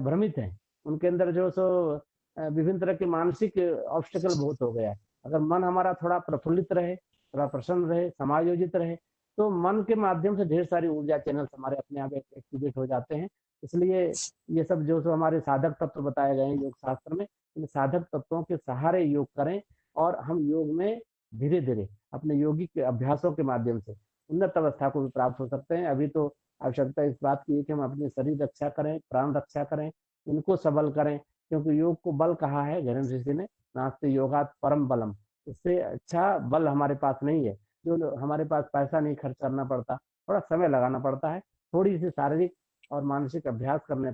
भ्रमित हैं। उनके अंदर जो सो विभिन्न तरह के मानसिक ऑब्स्टेकल बहुत हो गया है। अगर मन हमारा थोड़ा प्रफुल्लित रहे, थोड़ा प्रसन्न रहे, समायोजित रहे, तो मन के माध्यम से ढेर सारी ऊर्जा चैनल्स हमारे अपने आप एक्टिवेट हो जाते हैं। इसलिए ये सब जो सो हमारे साधक तत्व बताए गए हैं योग शास्त्र में, इन साधक तत्वों के सहारे योग करें, और हम योग में धीरे-धीरे अपने योगिक अभ्यासों के माध्यम से उन्नत अवस्था को भी प्राप्त हो सकते हैं। अभी तो आवश्यकता इस बात की है कि हम अपनी शरीर रक्षा करें, प्राण रक्षा करें, इनको सबल करें, क्योंकि योग को बल कहा है गणेश ऋषि ने, नास्ति योगात् परम बलम। इससे अच्छा बल हमारे पास नहीं है। जो हमारे पास पैसा नहीं खर्च करना पड़ता, थोड़ा समय लगाना पड़ता है, थोड़ी-सी शारीरिक और मानसिक अभ्यास करते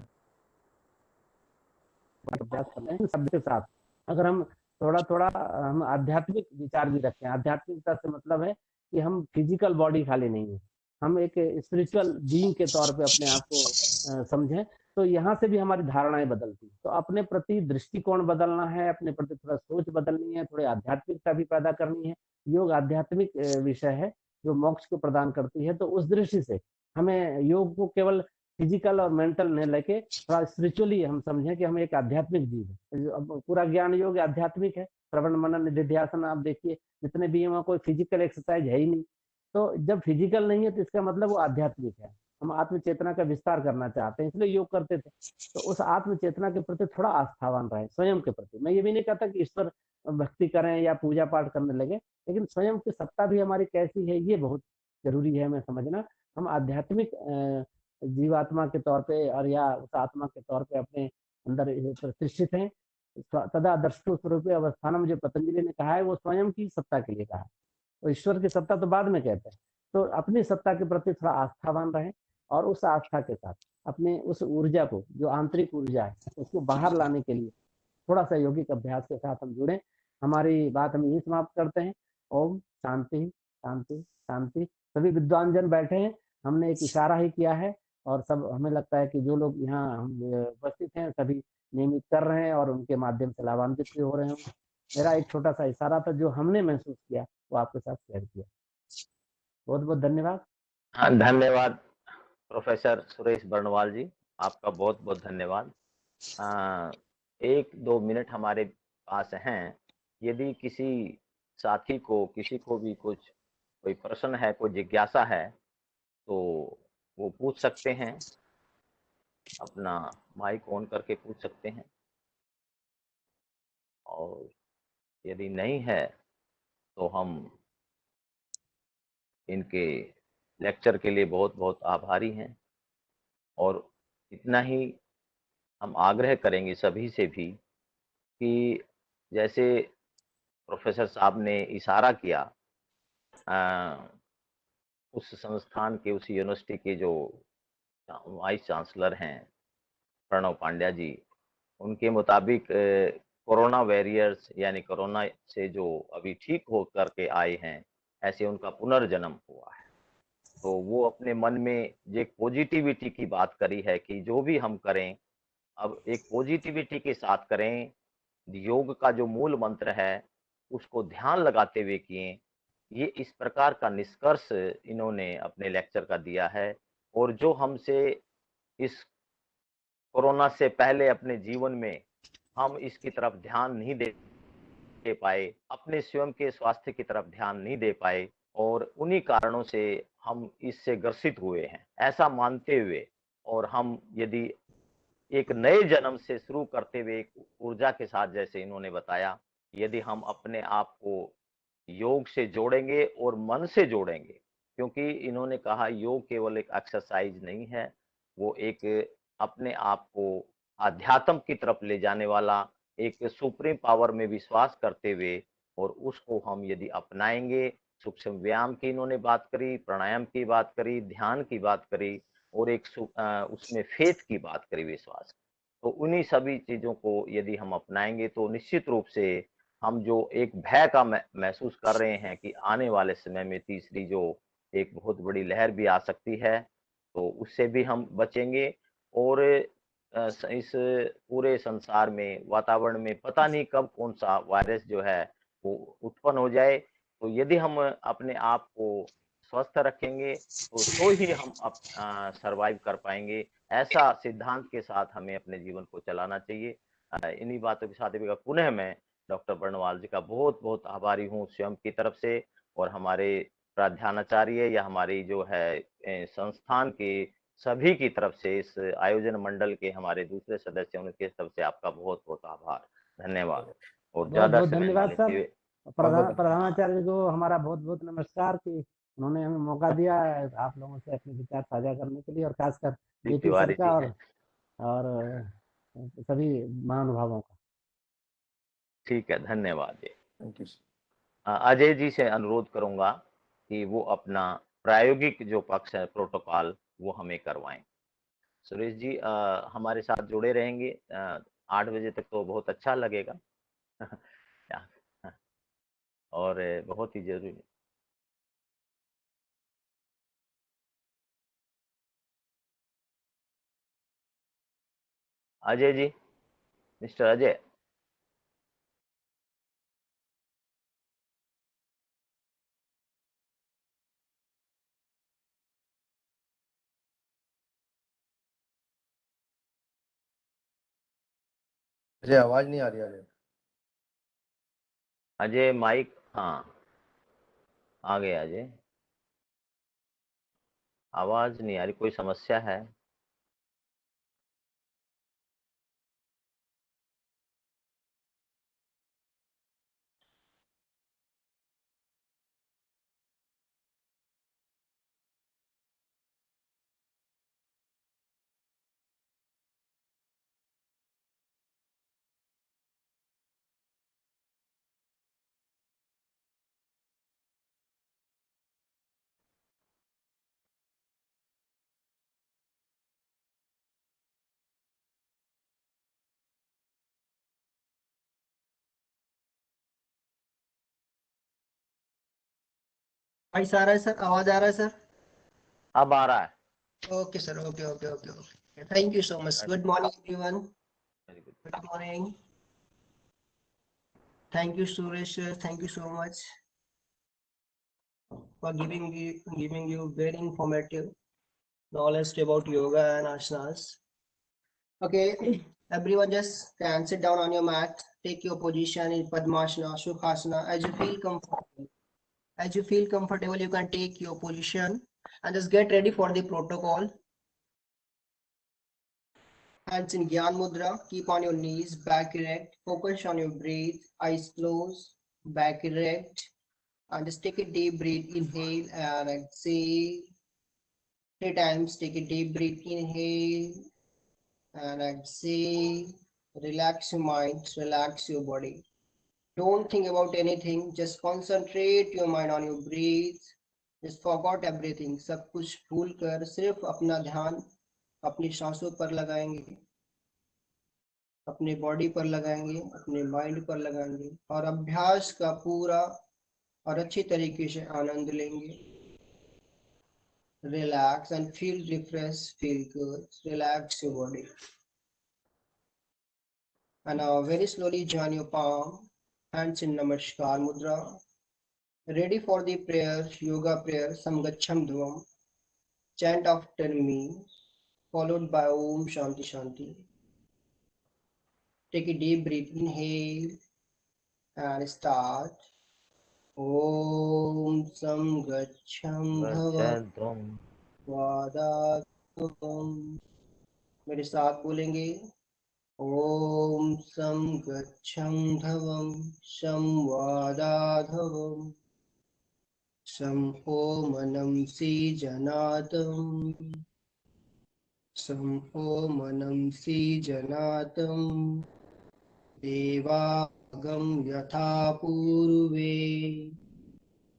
हैं शब्द के साथ। अगर हम थोड़ा-थोड़ा हम आध्यात्मिक विचार भी रखें, आध्यात्मिकता से मतलब है कि हम फिजिकल बॉडी खाली नहीं है, हम एक स्पिरिचुअल बीइंग के तौर पे अपने आप को समझें, तो यहाँ से भी हमारी धारणाएँ बदलती हैं। तो अपने प्रति दृष्टिकोण बदलना है, अपने प्रति थोड़ा सोच बदलनी है, थोड़ी आध्यात्मिकता भी पैदा करनी है। योग आध्यात्मिक विषय है, जो मोक्ष को प्रदान करती है, तो उस दृष्टि से हमें योग को केवल फिजिकल और मेंटल नहीं लेके थोड़ा स्पिरिचुअली हम समझें कि हम एक आध्यात्मिक जीव है। अब पूरा ज्ञान योग आध्यात्मिक है। श्रवण मनन निधिध्यासन आप देखिए, जितने भी हैं वहाँ कोई फिजिकल एक्सरसाइज है ही नहीं। तो जब फिजिकल नहीं है तो इसका मतलब वो आध्यात्मिक है। हम आत्म चेतना का विस्तार करना चाहते हैं, इसलिए योग करते थे। तो उस आत्म चेतना के प्रति थोड़ा आस्थावान रहें, स्वयं के प्रति। मैं ये भी नहीं कहता कि ईश्वर भक्ति करें या पूजा पाठ करने लगे, लेकिन स्वयं की सत्ता भी हमारी कैसी है, ये बहुत ज़रूरी है हमें समझना। हम आध्यात्मिक जीवात्मा के तौर पे और या उस आत्मा के तौर पे अपने अंदर प्रतिष्ठित हैं। तदा दृष्टु स्वरूपे अवस्थानम, जो पतंजलि ने कहा है, वो स्वयं की सत्ता के लिए कहा है। तो ईश्वर की सत्ता तो बाद में कहते हैं। तो अपनी सत्ता के प्रति थोड़ा आस्थावान रहें, और उस आस्था के साथ अपने उस ऊर्जा को, जो आंतरिक ऊर्जा है, उसको बाहर लाने के लिए थोड़ा-सा यौगिक अभ्यास के साथ हम जुड़ें। हमारी बात हम यहीं समाप्त करते हैं। ओम शांति, शांति, शांति। सभी विद्वान जन बैठे हैं, हमने एक इशारा ही किया है, और सब हमें लगता है कि जो लोग यहाँ उपस्थित हैं सभी नियमित कर रहे हैं और उनके माध्यम से लाभान्वित भी हो रहे होंगे। मेरा एक छोटा-सा इशारा था जो हमने महसूस किया, वो आपके साथ शेयर किया। बहुत-बहुत धन्यवाद। हाँ, धन्यवाद प्रोफेसर सुरेश बर्णवाल जी, आपका बहुत-बहुत धन्यवाद। 1-2 मिनट हमारे पास हैं। यदि किसी साथी को, किसी को भी कुछ कोई प्रश्न है, कोई जिज्ञासा है, तो वो पूछ सकते हैं। अपना माइक ऑन करके पूछ सकते हैं। और यदि नहीं है, तो हम इनके लेक्चर के लिए बहुत-बहुत आभारी हैं, और इतना ही हम आग्रह करेंगे सभी से भी कि जैसे प्रोफेसर साहब ने इशारा किया, अ, उस संस्थान के, उस यूनिवर्सिटी के जो वाइस चांसलर हैं प्रणव पांड्या जी, उनके मुताबिक कोरोना वॉरियर्स यानी कोरोना से जो अभी ठीक हो करके आए हैं, ऐसे उनका पुनर्जन्म हुआ है। तो वो अपने मन में जो एक पॉजिटिविटी की बात करी है कि जो भी हम करें, अब एक पॉजिटिविटी के साथ करें। योग का जो मूल मंत्र है, उसको ध्यान लगाते हुए किए। ये इस प्रकार का निष्कर्ष इन्होंने अपने लेक्चर का दिया है। और जो हमसे इस कोरोना से पहले अपने जीवन में हम इसकी तरफ ध्यान नहीं दे पाए, अपने स्वयं के स्वास्थ्य की तरफ ध्यान नहीं दे पाए और उन्हीं कारणों से हम इससे ग्रसित हुए हैं। ऐसा मानते हुए और हम यदि एक नए जन्म से शुरू करते हुए एक ऊर्जा के साथ जैसे इन्होंने बताया, यदि हम अपने आप को योग से जोड़ेंगे और मन से जोड़ेंगे, क्योंकि इन्होंने कहा योग केवल एक एक्सरसाइज नहीं है, वो एक अपने आप को अध्यात्म की तरफ ले जाने वाला एक सुप्रीम पावर में विश्वास करते हुए और उसको हम यदि अपनाएंगे, सूक्ष्म व्यायाम की इन्होंने बात करी, प्राणायाम की बात करी, ध्यान की बात करी और एक उसमें फेथ की बात करी, विश्वास। तो उन्हीं सभी चीजों को यदि हम अपनाएंगे तो निश्चित रूप से हम जो एक भय का महसूस कर रहे हैं कि आने वाले समय में तीसरी जो एक बहुत बड़ी लहर भी आ सकती है, तो उससे भी हम बचेंगे और इस पूरे संसार में वातावरण में पता नहीं कब कौन सा वायरस जो है वो उत्पन्न हो जाए। तो यदि हम अपने आप को स्वस्थ रखेंगे तो ही हम सरवाइव कर पाएंगे। ऐसा सिद्धांत के साथ हमें अपने जीवन को चलाना चाहिए। इन्हीं बातों के साथ पुनः मैं डॉक्टर बर्णवाल जी का बहुत बहुत आभारी हूँ स्वयं की तरफ से और हमारे प्राध्यानाचार्य या हमारी जो है संस्थान के सभी की तरफ से, इस आयोजन मंडल के हमारे दूसरे सदस्य उनके तरफ से आपका बहुत बहुत आभार, धन्यवाद। और बहुत ज्यादा बहुत समय धन्यवाद लेते सर। हुए प्रधानाचार्य को हमारा बहुत बहुत नमस्कार कि उन्होंने हमें मौका दिया आप लोगों से अपने विचार साझा करने के लिए, और खासकर जेपी सर तिवारी का जी हैं। और सभी महानुभावों का। ठीक है, धन्यवाद जी। Thank you. अजय जी से अनुरोध करूंगा कि वो अपना प्रायोगिक जो पक्ष है प्रोटोकॉल वो हमें करवाएं। सुरेश जी हमारे साथ जुड़े रहेंगे 8 बजे तक तो बहुत अच्छा लगेगा। और बहुत ही जरूरी। अजय जी, मिस्टर अजय। अजय आवाज नहीं आ रही अजय। अजय माइक, हाँ आ गया अजय। आवाज नहीं आ रही, कोई समस्या है? वॉइस आ रहा है सर, आवाज आ रहा है सर? अब आ रहा है। Okay sir, okay okay okay okay, thank you so much. Good morning everyone. Very good. Good morning. Thank you Suresh sir, thank you so much for giving you very informative knowledge about yoga and asanas. Okay, everyone just can sit down on your mat, take your position in Padmasana, Sukhasana as you feel comfortable. As you feel comfortable, you can take your position and just get ready for the protocol. Hands in Gyan Mudra, keep on your knees, back erect, focus on your breath, eyes closed, back erect, and just take a deep breath, inhale and exhale. 3 times, take a deep breath, inhale and exhale. Relax your mind, relax your body. Don't think about anything, just concentrate your mind on your breath. Just forgot everything, सब कुछ भूल कर सिर्फ अपना ध्यान अपनी सांसों पर लगाएंगे, अपने बॉडी पर लगाएंगे, अपने माइंड पर लगाएंगे और अभ्यास का पूरा और अच्छी तरीके से आनंद लेंगे। Relax and feel refreshed, feel good. Relax your body. And now very slowly join your palm, hands in Namaskar Mudra. Ready for the prayer, yoga prayer, Samgacham Dhruvam. chant after me, followed by Om Shanti Shanti. Take a deep breath, inhale and start. Om Sam Gacham Dhavam गच्छध्वं Vadadhavam. मेरे साथ बोलेंगे ओम सम गच्छं धवं शं वादाधवं शं ओमनं सीजनातं शं ओमनं सीजनातं देवागं यथा पूर्वे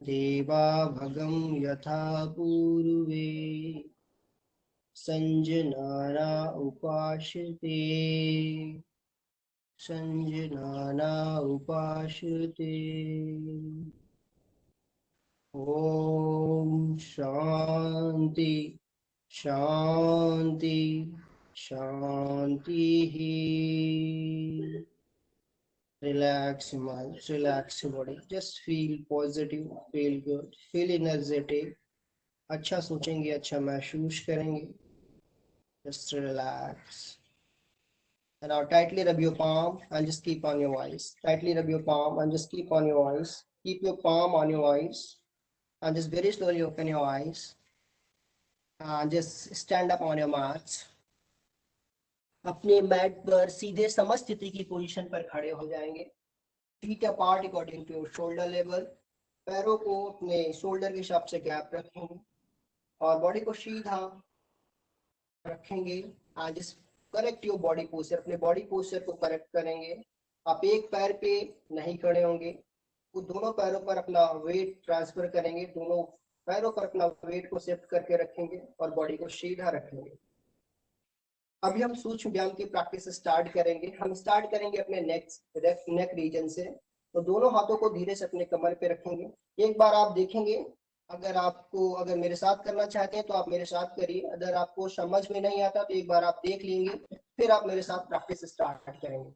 देवाभगं यथा पूर्वे संजनाना उपाश्यते संजनाना उपाश्यते ओम शांति शांति शांति relax mind, relax body, just feel positive, feel good, feel energetic. अच्छा सोचेंगे, अच्छा महसूस करेंगे. Just relax. And now tightly rub your palm and just keep on your eyes. Tightly rub your palm and just keep on your eyes. Keep your palm on your eyes and just very slowly open your eyes. And just stand up on your mats. अपने मैट पर सीधे समस्थिति की पोजीशन पर खड़े हो जाएंगे. Feet apart according to your shoulder level. पैरों को अपने शोल्डर के हिसाब से गैप रखेंगे और बॉडी को सीधा रखेंगे. And just correct your body posture, अपने बॉडी पोस्चर को करेक्ट करेंगे. आप एक पैर पे नहीं खड़े होंगे, वो दोनों पैरों पर अपना वेट ट्रांसफर करेंगे, दोनों पैरों पर अपना वेट को शिफ्ट करके रखेंगे और बॉडी को सीधा रखेंगे. अभी हम सूक्ष्म व्यायाम की प्रैक्टिस स्टार्ट करेंगे. हम स्टार्ट करेंगे अपने नेक रीजन से. तो दोनों हाथों को धीरे से अपने कमर पे रखेंगे. एक बार आप देखेंगे, अगर मेरे साथ करना चाहते हैं तो आप मेरे साथ करिए. अगर आपको समझ में नहीं आता तो एक बार आप देख लेंगे, फिर आप मेरे साथ प्रैक्टिस स्टार्ट करेंगे.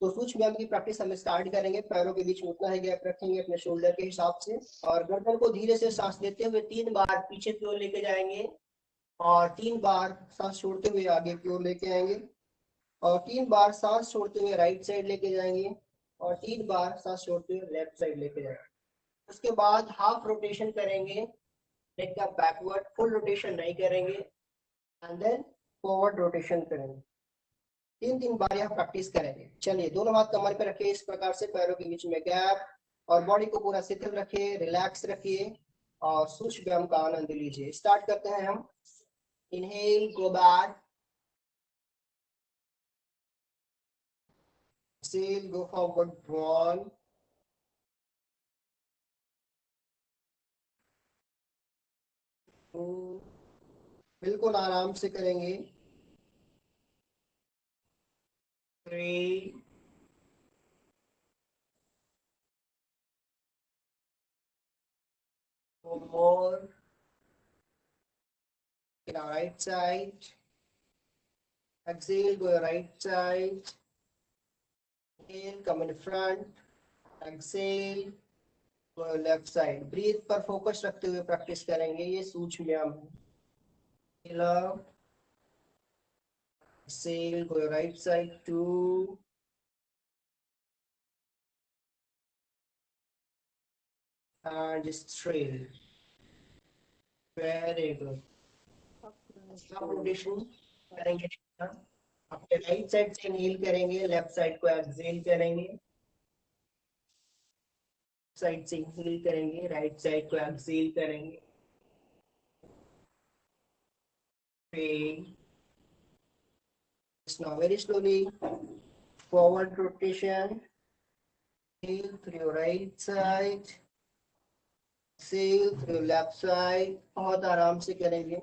तो सूक्ष्म व्यायाम की प्रैक्टिस हम स्टार्ट करेंगे. पैरों के बीच में उतना ही गैप रखेंगे अपने शोल्डर के हिसाब से और गर्दन को धीरे से सांस लेते हुए 3 बार पीछे की ओर लेके जाएंगे और 3 बार सांस छोड़ते हुए आगे की ओर लेके आएंगे और 3 बार सांस छोड़ते हुए राइट साइड लेके जाएंगे और 3 बार सांस छोड़ते हुए लेफ्ट साइड लेके जाएंगे. उसके बाद हाफ रोटेशन करेंगे, नेक का बैकवर्ड, फुल रोटेशन नहीं करेंगे एंड देन फॉरवर्ड रोटेशन करेंगे. 3 बार यहाँ प्रैक्टिस करेंगे. चलिए, दोनों हाथ कमर पे रखिए इस प्रकार से, पैरों के बीच में गैप और बॉडी को पूरा शिथिल रखिए, रिलैक्स रखिए और सूक्ष्म व्यायाम का आनंद लीजिए. स्टार्ट करते हैं हम. Inhale, go back. Exhale, go forward, 1. बिल्कुल आराम से करेंगे. 3. 4. In our right side. Exhale, go your right side. Inhale, come in front. Exhale, go your left side. Breathe पर फोकस रखते हुए प्रैक्टिस करेंगे. ये सूक्ष्म व्यायाम है. Exhale, go your right side. 2. And just 3. Very good. Rotation करेंगे. अपने राइट साइड से इनहेल करेंगे, लेफ्ट साइड को एक्सहेल करेंगे. साइड से इनहेल करेंगे, राइट साइड को एक्सहेल करेंगे. Now very slowly forward rotation. Inhale through your right side, exhale through your left side. बहुत आराम से करेंगे.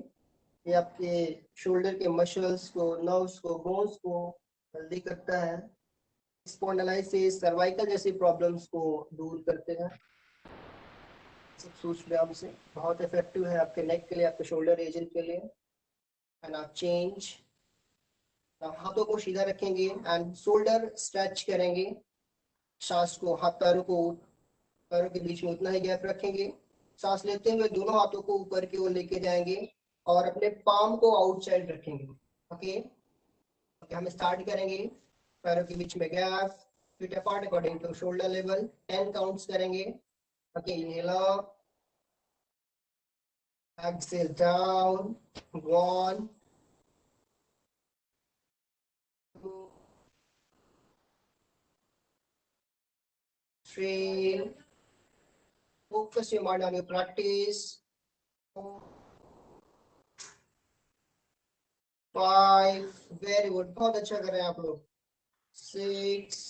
ये आपके शोल्डर के मसल्स को, नर्व्स को, बोन्स को हेल्दी करता है. स्पॉन्डिलाइटिस, सर्वाइकल जैसी प्रॉब्लम्स को दूर करते हैं. सब सूक्ष्म व्यायाम से बहुत इफेक्टिव है आपके नेक के लिए, आपके शोल्डर रीजन के लिए. एंड आप चेंज. हाथों को सीधा रखेंगे एंड शोल्डर स्ट्रेच करेंगे. सांस को, हाथ पैरों के बीच में उतना ही गैप रखेंगे. सांस लेते हुए दोनों हाथों को ऊपर की ओर लेके जाएंगे और अपने पाम को आउटसाइड रखेंगे। ओके ओके, हम स्टार्ट करेंगे। पैरों के बीच में gap, feet apart according to shoulder level, 10 counts करेंगे। Okay, inhale up, exhale down, 1 2 3, focus your mind on your practice, 4 5, very good, बहुत अच्छा कर रहे हैं आप लोग, 6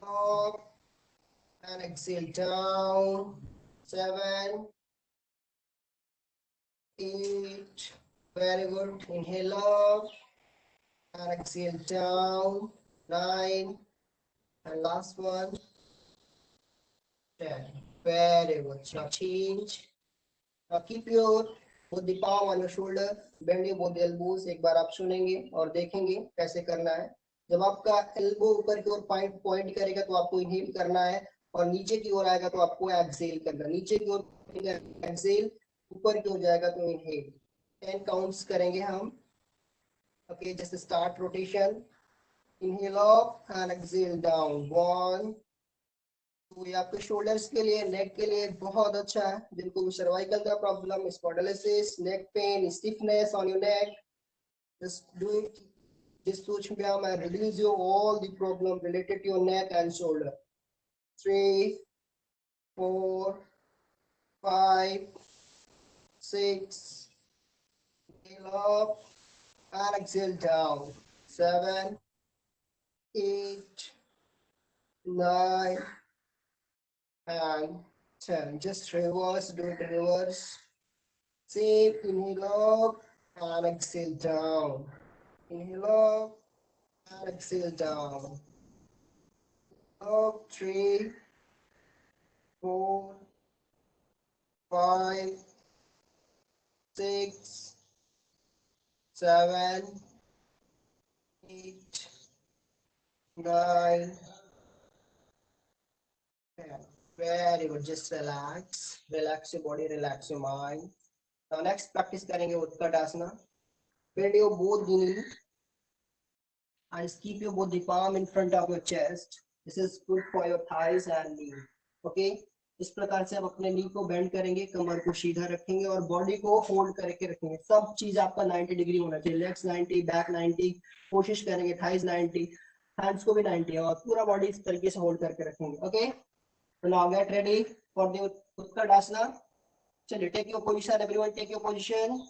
up and exhale down, 7 8, very good, inhale up and exhale down, 9 and last one, 10, very good. Now change, now keep your both the palm on your shoulder, bend your both the elbows। एक बार आप सुनेंगे और देखेंगे कैसे करना है। जब आपका एल्बो ऊपर की ओर पॉइंट करेगा तो आपको इनहेल करना है, और नीचे की ओर आएगा तो आपको एक्सहेल करना है। नीचे की ओर एक्सहेल, ऊपर की ओर जाएगा तो इनहेल। 10 काउंट्स करेंगे हम। Okay, just start rotation, inhale up and exhale down, 1 2। ये आपके शोल्डर्स के लिए, नेक के लिए बहुत अच्छा है। जिनको भी सर्वाइकल का problem, spondylosis, neck pain, stiffness on your neck, just do it this Such Vyayam and release you all the problem related to your neck and shoulder. 3 4 5 6, inhale up and exhale down, 7 8 9 and 10. Just reverse, do it reverse. Same, inhale up and exhale down, inhale up and exhale down, up, 3 4 5 6 7 8 9 10. Very good. Just relax, relax your body, relax your mind. Now next practice करेंगे उत्कटासना। Bend your both the knee and keep your both the palm in front of your chest. This is good for your thighs and knee. Okay, इस प्रकार से आप अपने नी को बेंड करेंगे, कमर को सीधा रखेंगे और बॉडी को होल्ड करके रखेंगे। सब चीज आपका 90 डिग्री होना चाहिए, लेग्स 90, बैक 90, कोशिश करेंगे थाइज 90, हैंड्स को भी 90, और पूरा बॉडी इस तरीके से होल्ड करके रखेंगे। Okay, so now get ready for the Utkatasana. चलिए, take your position, everyone take your position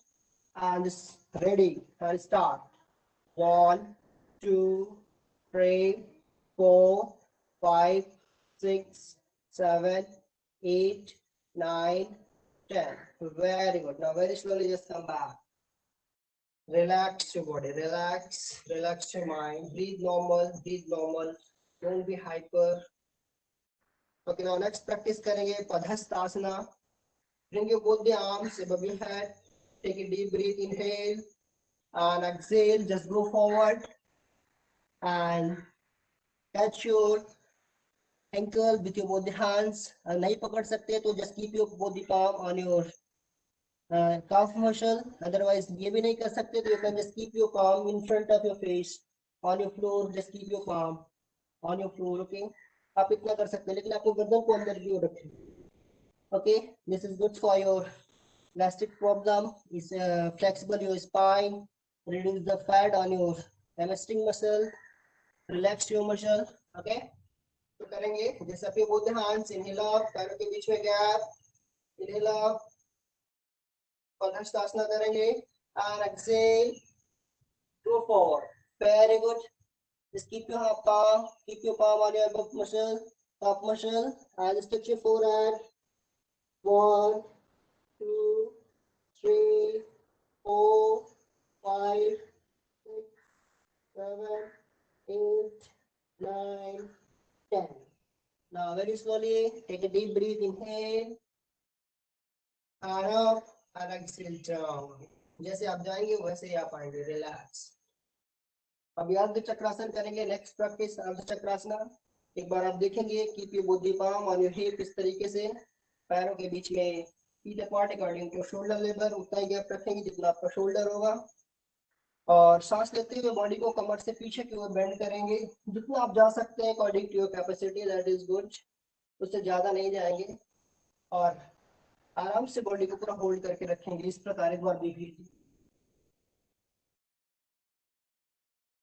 and ready and start. 1 2 3 4 5 6 7 8 9 10. Very good. Now very slowly just come back. Relax your body, relax, relax your mind, breathe normal, breathe normal, don't be hyper. Okay, now next practice करेंगे Padhastasana. Bring your both the arms above your head, take a deep breath, inhale and exhale, just go forward and catch your ankle with your both the hands. नहीं पकड़ सकते तो just keep your both the palm on your calf muscle. Otherwise ये भी नहीं कर सकते तो you can just keep your palm in front of your face on your floor. Just keep your palm on your floor. Okay, आप इतना कर सकते हैं, लेकिन आपको गर्दन को अंदर की ओर रखें। Okay, this is good for your gastric problem. Is flexible your spine, reduce the fat on your hamstring muscle, relax your muscle. Okay, तो करेंगे जैसे आप बोलते हैं, hands inhale up, पैरों के बीच में गैप, inhale up, Padhastasana करेंगे and exhale, go forward. Very good. Just keep your palm on your above muscle, top muscle, and just touch your forehead. 1 2 3 4 5 6 7 8 9 10. Now very slowly take a deep breath, inhale and up and exhale down. जैसे आप जाएंगे वैसे ही आप आएंगे, रिलैक्स। अभी अर्ध चक्रासन करेंगे। नेक्स्ट प्रैक्टिस अर्ध चक्रासना। एक बार आप देखेंगे, keep your both the palm on your hip, इस तरीके से पैरों के बीच में feet apart according to shoulder level, उतना ही गैप रखेंगे जितना आपका शोल्डर होगा। और सांस लेते हुए बॉडी को कमर से पीछे की ओर बेंड करेंगे, जितना आप जा सकते हैं according to your capacity, that is good, उससे ज्यादा नहीं जाएंगे। और आराम से बॉडी को पूरा होल्ड करके रखेंगे इस प्रकार, एक बार देख लीजिए।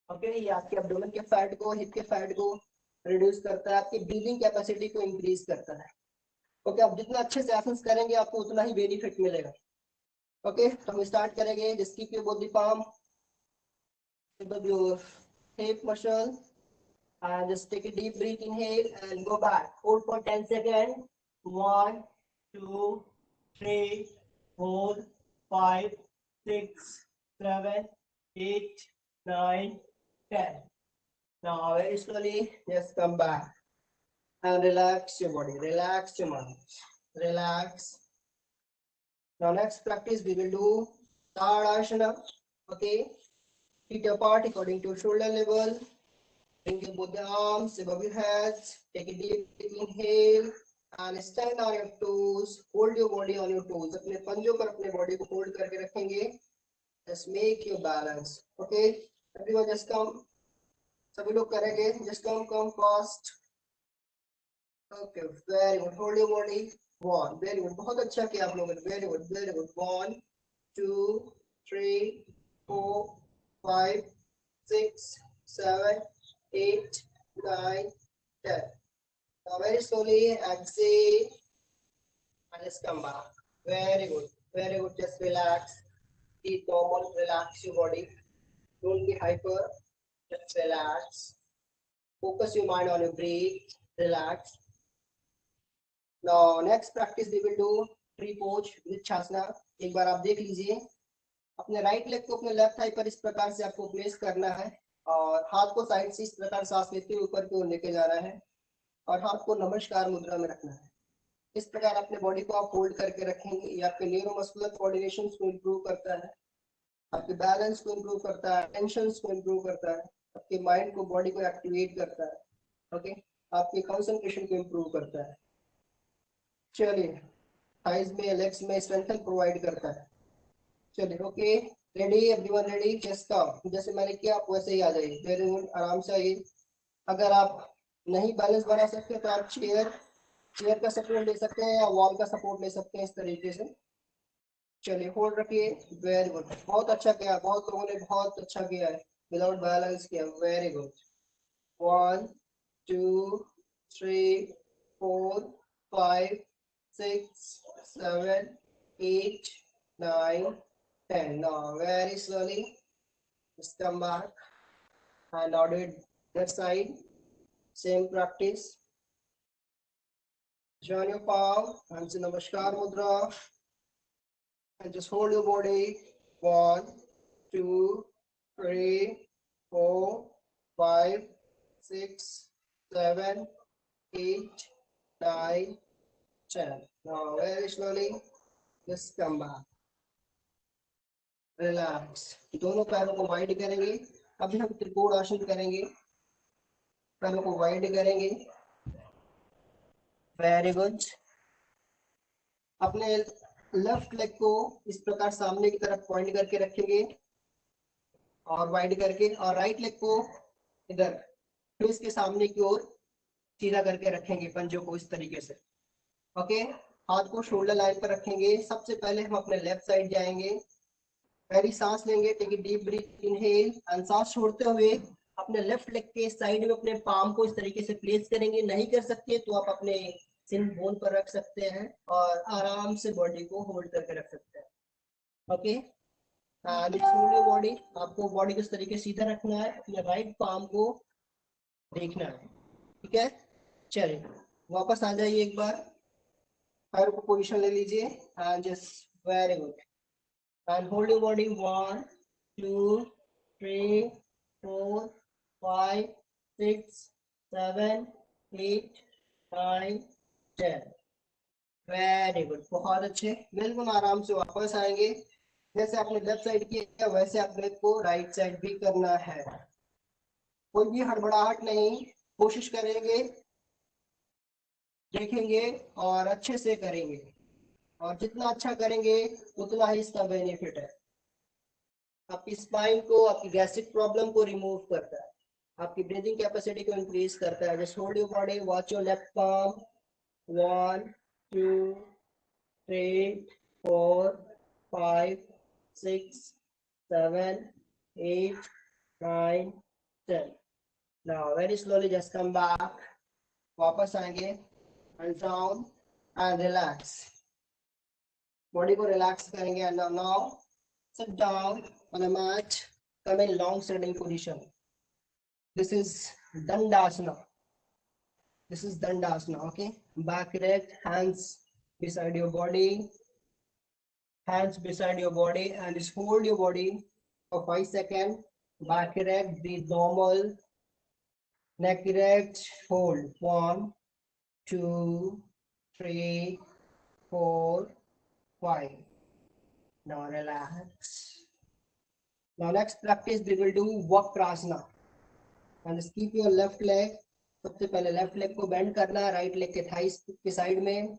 ओके, ये आपके एब्डोमेन के फैट को, हिप के फैट को रिड्यूस करता है, आपकी ब्रीदिंग कैपेसिटी को इंक्रीज करता है। ओके, आप जितना अच्छे से आसन करेंगे आपको उतना ही बेनिफिट मिलेगा। ओके, तो हम स्टार्ट करेंगे। Just keep your both the palm above your hip muscle and just take a deep breath, inhale and go back, hold for 10 seconds. 1 2 3 4 5 6 7 8 9 10. Now very slowly just come back and relax your body, relax your mind, relax. Now next practice we will do Tadasana. Okay, feet apart according to shoulder level. Bring your both the arms above your heads. Take a deep inhale and stand on your toes. Hold your body on your toes. अपने पंजों पर अपने body को hold करके रखेंगे. Just make your balance. Okay, everyone just come. सभी लोग करेंगे. Just come fast. Okay, very good. Hold your body. 1, very good. बहुत अच्छा किया आप लोगों ने. Very good, very good. 1 2 3 4 5 6 7 8 9 10. Now very slowly exhale and just come back. Very good, very good. Just relax. Be normal. Relax your body. Don't be hyper. Just relax. Focus your mind on your breath. Relax. Now next practice we will do tree pose with Shasana. एक बार आप देख लीजिए. अपने राइट लेग को अपने लेफ्ट थाई पर इस प्रकार से आपको प्लेस करना है और हाथ को साइड से इस प्रकार सांस लेते हुए ऊपर की ओर लेके जाना है और हाथ को नमस्कार मुद्रा में रखना है. इस प्रकार अपने बॉडी को आप होल्ड करके रखेंगे. ये आपके न्यूरोमस्कुलर कोऑर्डिनेशन को इंप्रूव करता है, आपके बैलेंस को इंप्रूव करता है, टेंशन को इंप्रूव करता है, आपके माइंड को, बॉडी को एक्टिवेट करता है. ओके, आपके कंसंट्रेशन को इंप्रूव करता है. चलिए, थाइज में, लेग्स में स्ट्रेंथन प्रोवाइड करता है. चलिए, okay, ready, everyone ready? Just come. जैसे मैंने किया आप वैसे ही आ जाइए. वेरी गुड, आराम से आइए. अगर आप नहीं बैलेंस बना सकते तो आप चेयर का सपोर्ट ले सकते हैं या वॉल का सपोर्ट ले सकते हैं, इस तरीके से. चलिए, होल्ड रखिए. वेरी गुड, बहुत अच्छा किया. बहुत लोगों ने बहुत अच्छा किया है, विदाउट बैलेंस किया. Very good. 1 2 3 4 5 6 7 8 9 10. Now very slowly just come back and now do it that side. Same practice. Join your palm and say Namaskar Mudra and just hold your body. 1 2 3 4 5 6 7 8 9 10. Now very slowly just come back. Relax. दोनों पैरों को वाइड करेंगे. अभी हम त्रिकोण आसन करेंगे. पैरों को वाइड करेंगे. Very good. अपने लेफ्ट लेग को इस प्रकार सामने की तरफ पॉइंट करके रखेंगे और वाइड करके, और राइट लेग को इधर फेस के सामने की ओर सीधा करके रखेंगे, पंजों को इस तरीके से. ओके, हाथ को शोल्डर लाइन पर रखेंगे. सबसे पहले हम अपने लेफ्ट साइड जाएंगे. पहली सांस लेंगे. Take a deep breath, inhale and सांस छोड़ते हुए अपने लेफ्ट लेग के साइड में अपने पाम को इस तरीके से प्लेस करेंगे. नहीं कर सकते तो आप अपने सिन बोन पर रख सकते हैं और आराम से बॉडी को होल्ड करके रख सकते हैं. ओके, बॉडी, आपको बॉडी को इस तरीके से सीधा रखना है. अपने राइट पाम को देखना है. ठीक है, चलिए वापस आ जाइए. एक बार पैर को पोजीशन ले लीजिए and just very good. And hold your body. 1 2 3 4 5 6 7 8 9 10. Very good, बहुत अच्छे. बिल्कुल आराम से वापस आएंगे. जैसे आपने लेफ्ट साइड किया वैसे आपने को राइट साइड भी करना है. कोई भी हड़बड़ाहट नहीं. कोशिश करेंगे, देखेंगे और अच्छे से करेंगे. और जितना अच्छा करेंगे उतना ही इसका बेनिफिट है। आपकी स्पाइन को, आपकी गैस्ट्रिक प्रॉब्लम को रिमूव करता है, आपकी ब्रीदिंग कैपेसिटी को इंक्रीज करता है। Just hold your body, watch your left palm, 1 2 3 4 5 6 7 8 9 10। Now very slowly just come back, वापस आएंगे and down and relax, body को रिलैक्स करेंगे। and now sit down on a mat, come in long standing position. This is Dandasana. This is Dandasana, okay? Back erect, hands beside your body, hands beside your body, and just hold your body for 5 seconds. Back erect, breathe normal. Neck erect, hold. 1 2 3 4 5. Now relax. Now next practice we will do Vakrasana. And just keep your left leg, सबसे पहले लेफ्ट लेग को बेंड करना है, राइट लेग के थाइस के साइड में,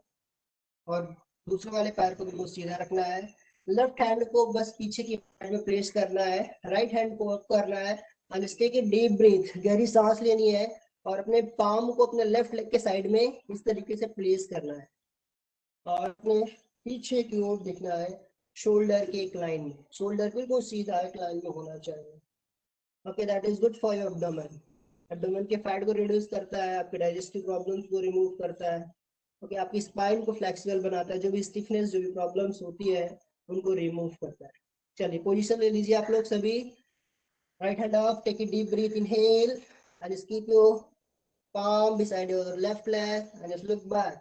और दूसरे वाले पैर को बिल्कुल सीधा रखना है। लेफ्ट हैंड को बस पीछे की पैर में प्लेस करना है, राइट हैंड को अप करना है, and take a deep breath, गहरी सांस लेनी है, और अपने पाम को अपने लेफ्ट लेग के साइड में इस तरीके से प्लेस करना है, और अपने पीछे की ओर देखना है, शोल्डर की एक लाइन में, शोल्डर बिल्कुल सीधा एक लाइन में होना चाहिए। Okay, that is good for your abdomen. Abdomen के फैट को रिड्यूस करता है, आपके डाइजेस्टिव प्रॉब्लम्स को रिमूव करता है। ओके, आपकी स्पाइन को फ्लेक्सिबल बनाता है, जो भी स्टिफनेस, जो भी प्रॉब्लम्स होती है उनको रिमूव करता है। चलिए पोजीशन ले लीजिए आप लोग सभी, right hand up, take a deep breath, inhale and just keep your palm beside your left leg and just look back.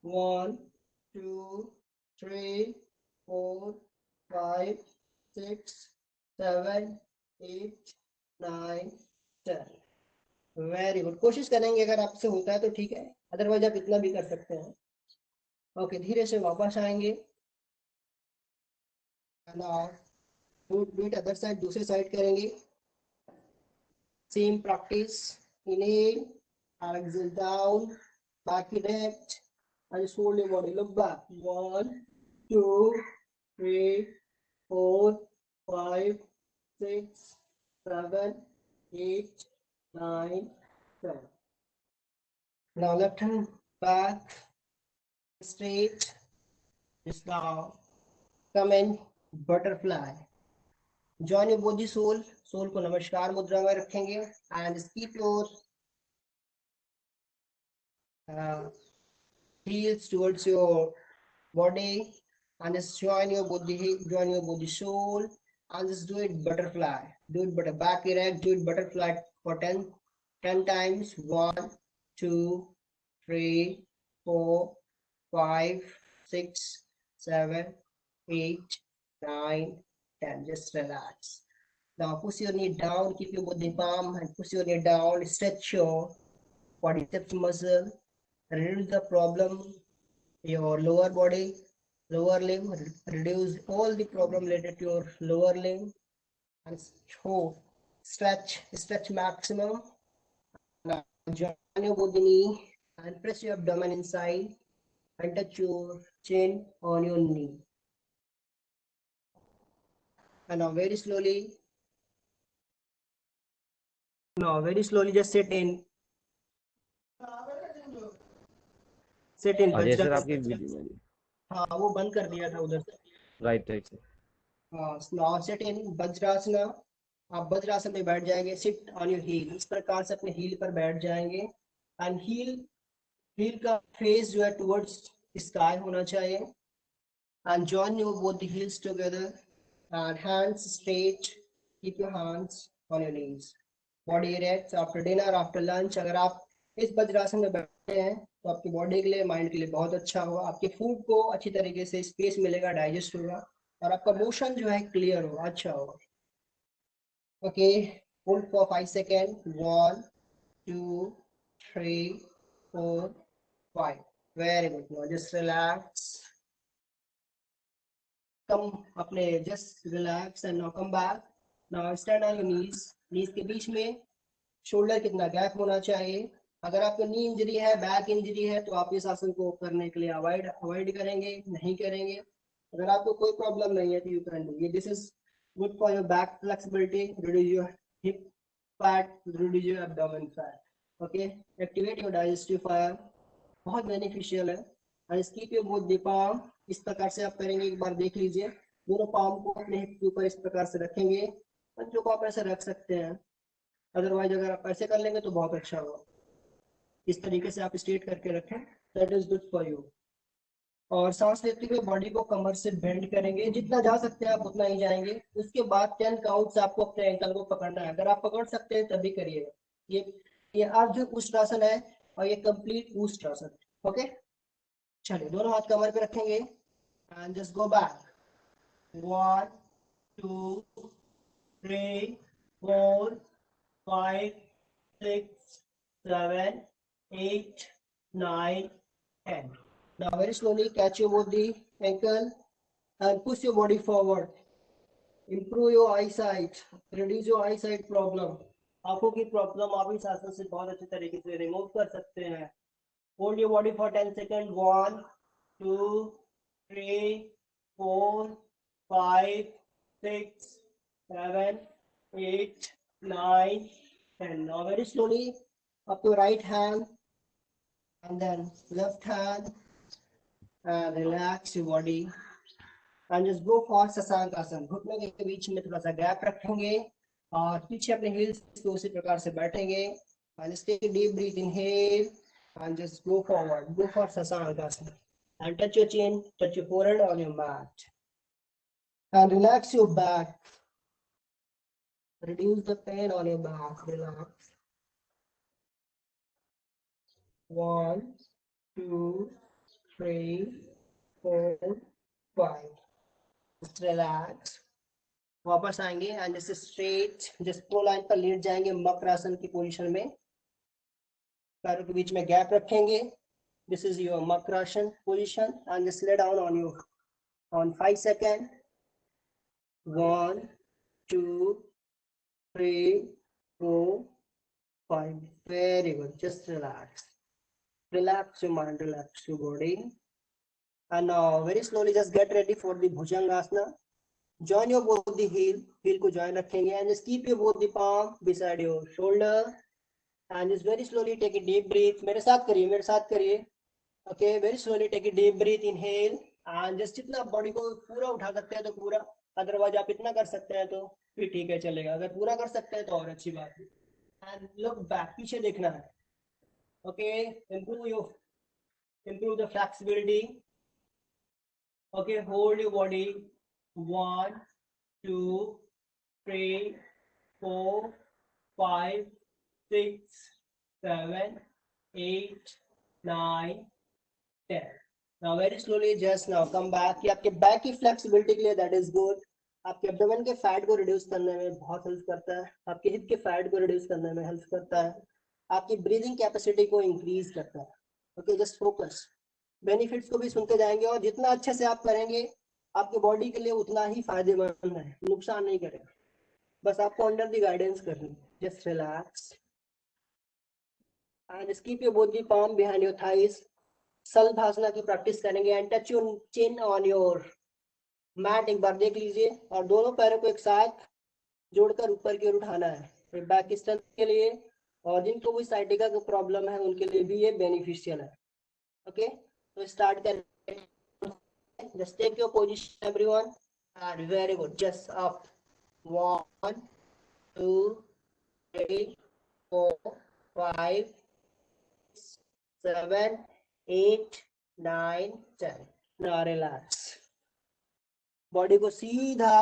1 2 3 4 5 6 7 8 9 10। Very good, कोशिश करेंगे, अगर आपसे होता है तो ठीक है, अदरवाइज आप इतना भी कर सकते हैं। ओके, धीरे से वापस आएंगे, बीट अदर साइड, दूसरे साइड करेंगे, same practice. Inhale, exhale down, back erect, and just hold your body, look back. 1 2 3 4 5 6 7 8 9 10। Now left hand back straight. Just now come in butterfly. Join your body soul, soul को नमस्कार मुद्रा में रखेंगे, and just keep your heels towards your body, and just join your body soul, and just do it butterfly. Do it back erect, do it butterfly for 10 times. 1 2 3 4 5 6 7 8 9 10. Just relax. Now push your knee down, keep your body palm, and push your knee down, stretch your quadriceps muscle, reduce the problem, your lower body, lower limb, reduce all the problem related to your lower limb, and stretch maximum. Now join your body knee and press your abdomen inside and touch your chin on your knee. And now very slowly just sit in Ajay sir आपकी हाँ वो बंद कर दिया था उधर से, right sir. now sit in वज्रासना। आप वज्रासन में बैठ जाएंगे, सिट ऑन योर हील, इस प्रकार से अपने हील पर बैठ जाएंगे, एंड हील का फेस जो है टुवर्ड्स स्काई होना चाहिए, and join your both the heels together and hands straight, keep your hands on your knees, body erect. After dinner, after lunch, अगर आप इस वज्रासन में बैठे हैं तो आपकी बॉडी के लिए, माइंड के लिए बहुत अच्छा होगा, आपके फूड को अच्छी तरीके से स्पेस मिलेगा, डाइजेस्ट होगा, और आपका मोशन जो है क्लियर होगा, अच्छा होगा। Okay, hold for 5 second. 1 2 3 4 5। Very good. Now just relax, come अपने just relax and now come back. Now stand on your knees, knees के बीच में शोल्डर कितना गैप होना चाहिए, अगर आपको नी इंजरी है, बैक इंजरी है, तो आप इस आसन को करने के लिए अवॉइड करेंगे, नहीं करेंगे। अगर आपको कोई प्रॉब्लम नहीं है तो you can do. This is good for your back flexibility, reduce your hip fat, reduce your abdomen fat, okay, activate your digestive fire, बहुत बेनिफिशियल है। और keep your both the palm, इस प्रकार से आप करेंगे, एक बार देख लीजिए, दोनों पाम को अपने हिप के ऊपर इस प्रकार से रखेंगे, बच्चों को आप ऐसे रख सकते हैं, अदरवाइज अगर आप ऐसे कर लेंगे तो बहुत अच्छा होगा। इस तरीके से आप स्ट्रेट करके रखें, that is good for you. और सांस लेते हुए बॉडी को कमर से बेंड करेंगे, जितना जा सकते हैं आप उतना ही जाएंगे। उसके बाद 10 काउंट्स आपको अपने एंकल को पकड़ना है, अगर आप पकड़ सकते हैं तभी करिएगा। ये अर्ध उष्ट्रासन है और ये कंप्लीट उष्ट्रासन है, ओके। चलिए, दोनों हाथ कमर पे रखेंगे and just go back, 1 2 3 4 5 6 7 8 9 10. Now very slowly catch your both the ankle and push your body forward. Improve your eyesight, reduce your eyesight problem. आंखों की प्रॉब्लम आप इस आसन से बहुत अच्छे तरीके से रिमूव कर सकते हैं। Hold your body for 10 seconds. 1 2 3 4 5 6 7 8 9 10. Now very slowly up your right hand and then left hand and relax your body and just go for Shashankasana. घुटनों के बीच में थोड़ा सा गैप रखेंगे और पीछे अपने हील्स को उसी प्रकार से बैठेंगे and just take a deep breath, inhale and just go forward, go for Shashankasana and touch your chin, touch your forehead on your mat and relax your back, reduce the pain on your back, relax. 1 2 3 4 5, just relax। वापस आएंगे एंड जैसे स्ट्रेट जस्ट प्रो लाइन पर लेट जाएंगे मकरासन की पोजीशन में, पैरों के बीच में गैप रखेंगे। This is your makarasana position and just lay down on your on 5 second. 1 2 3 4 5, very good, just relax your mind, relax your body and now very slowly just get ready for the Bhujangasana. Join your both the heel को join रखेंगे and just keep your both the palm beside your shoulder and just very slowly take a deep breath। मेरे साथ करिए, okay, very slowly take a deep breath, inhale and just जितना बॉडी को पूरा उठा सकते हैं तो पूरा, अदरवाइज आप इतना कर सकते हैं तो भी ठीक है, चलेगा। अगर पूरा कर सकते हैं तो और अच्छी बात है। एंड लुक बैक, पीछे देखना है, okay. improve the flexibility, okay, hold your body, 1 2 3 4 5 6 7 8 9 10। Now very slowly just now come back। कि आपके बैक की फ्लेक्सिबिलिटी के लिए दैट इज गुड, आपके एब्डोमेन के फैट को रिड्यूस करने में बहुत हेल्प करता है, आपके हिप के फैट को रिड्यूस करने में हेल्प करता है, आपकी ब्रीदिंग कैपेसिटी को इंक्रीज करता है, ओके। जस्ट फोकस, बेनिफिट्स को भी सुनते जाएंगे और जितना अच्छे से आप करेंगे आपके बॉडी के लिए उतना ही फायदेमंद है, नुकसान नहीं करेगा। बस आपको अंडर द गाइडेंस करनी है। Just relax and keep your both the palm behind your thighs. Shalabhasana की प्रैक्टिस करेंगे and touch your chin on your mat, एक बार देख लीजिए, और दोनों पैरों को एक साथ जोड़कर ऊपर की ओर उठाना है बैक स्ट्रेंथ के लिए, और जिनको भी साइटिका का प्रॉब्लम है उनके लिए भी ये बेनिफिशियल है, ओके। तो स्टार्ट करें, just take your position everyone and very good, just up, 1 2 3 4 5 7 8 9 10। now relax, body को सीधा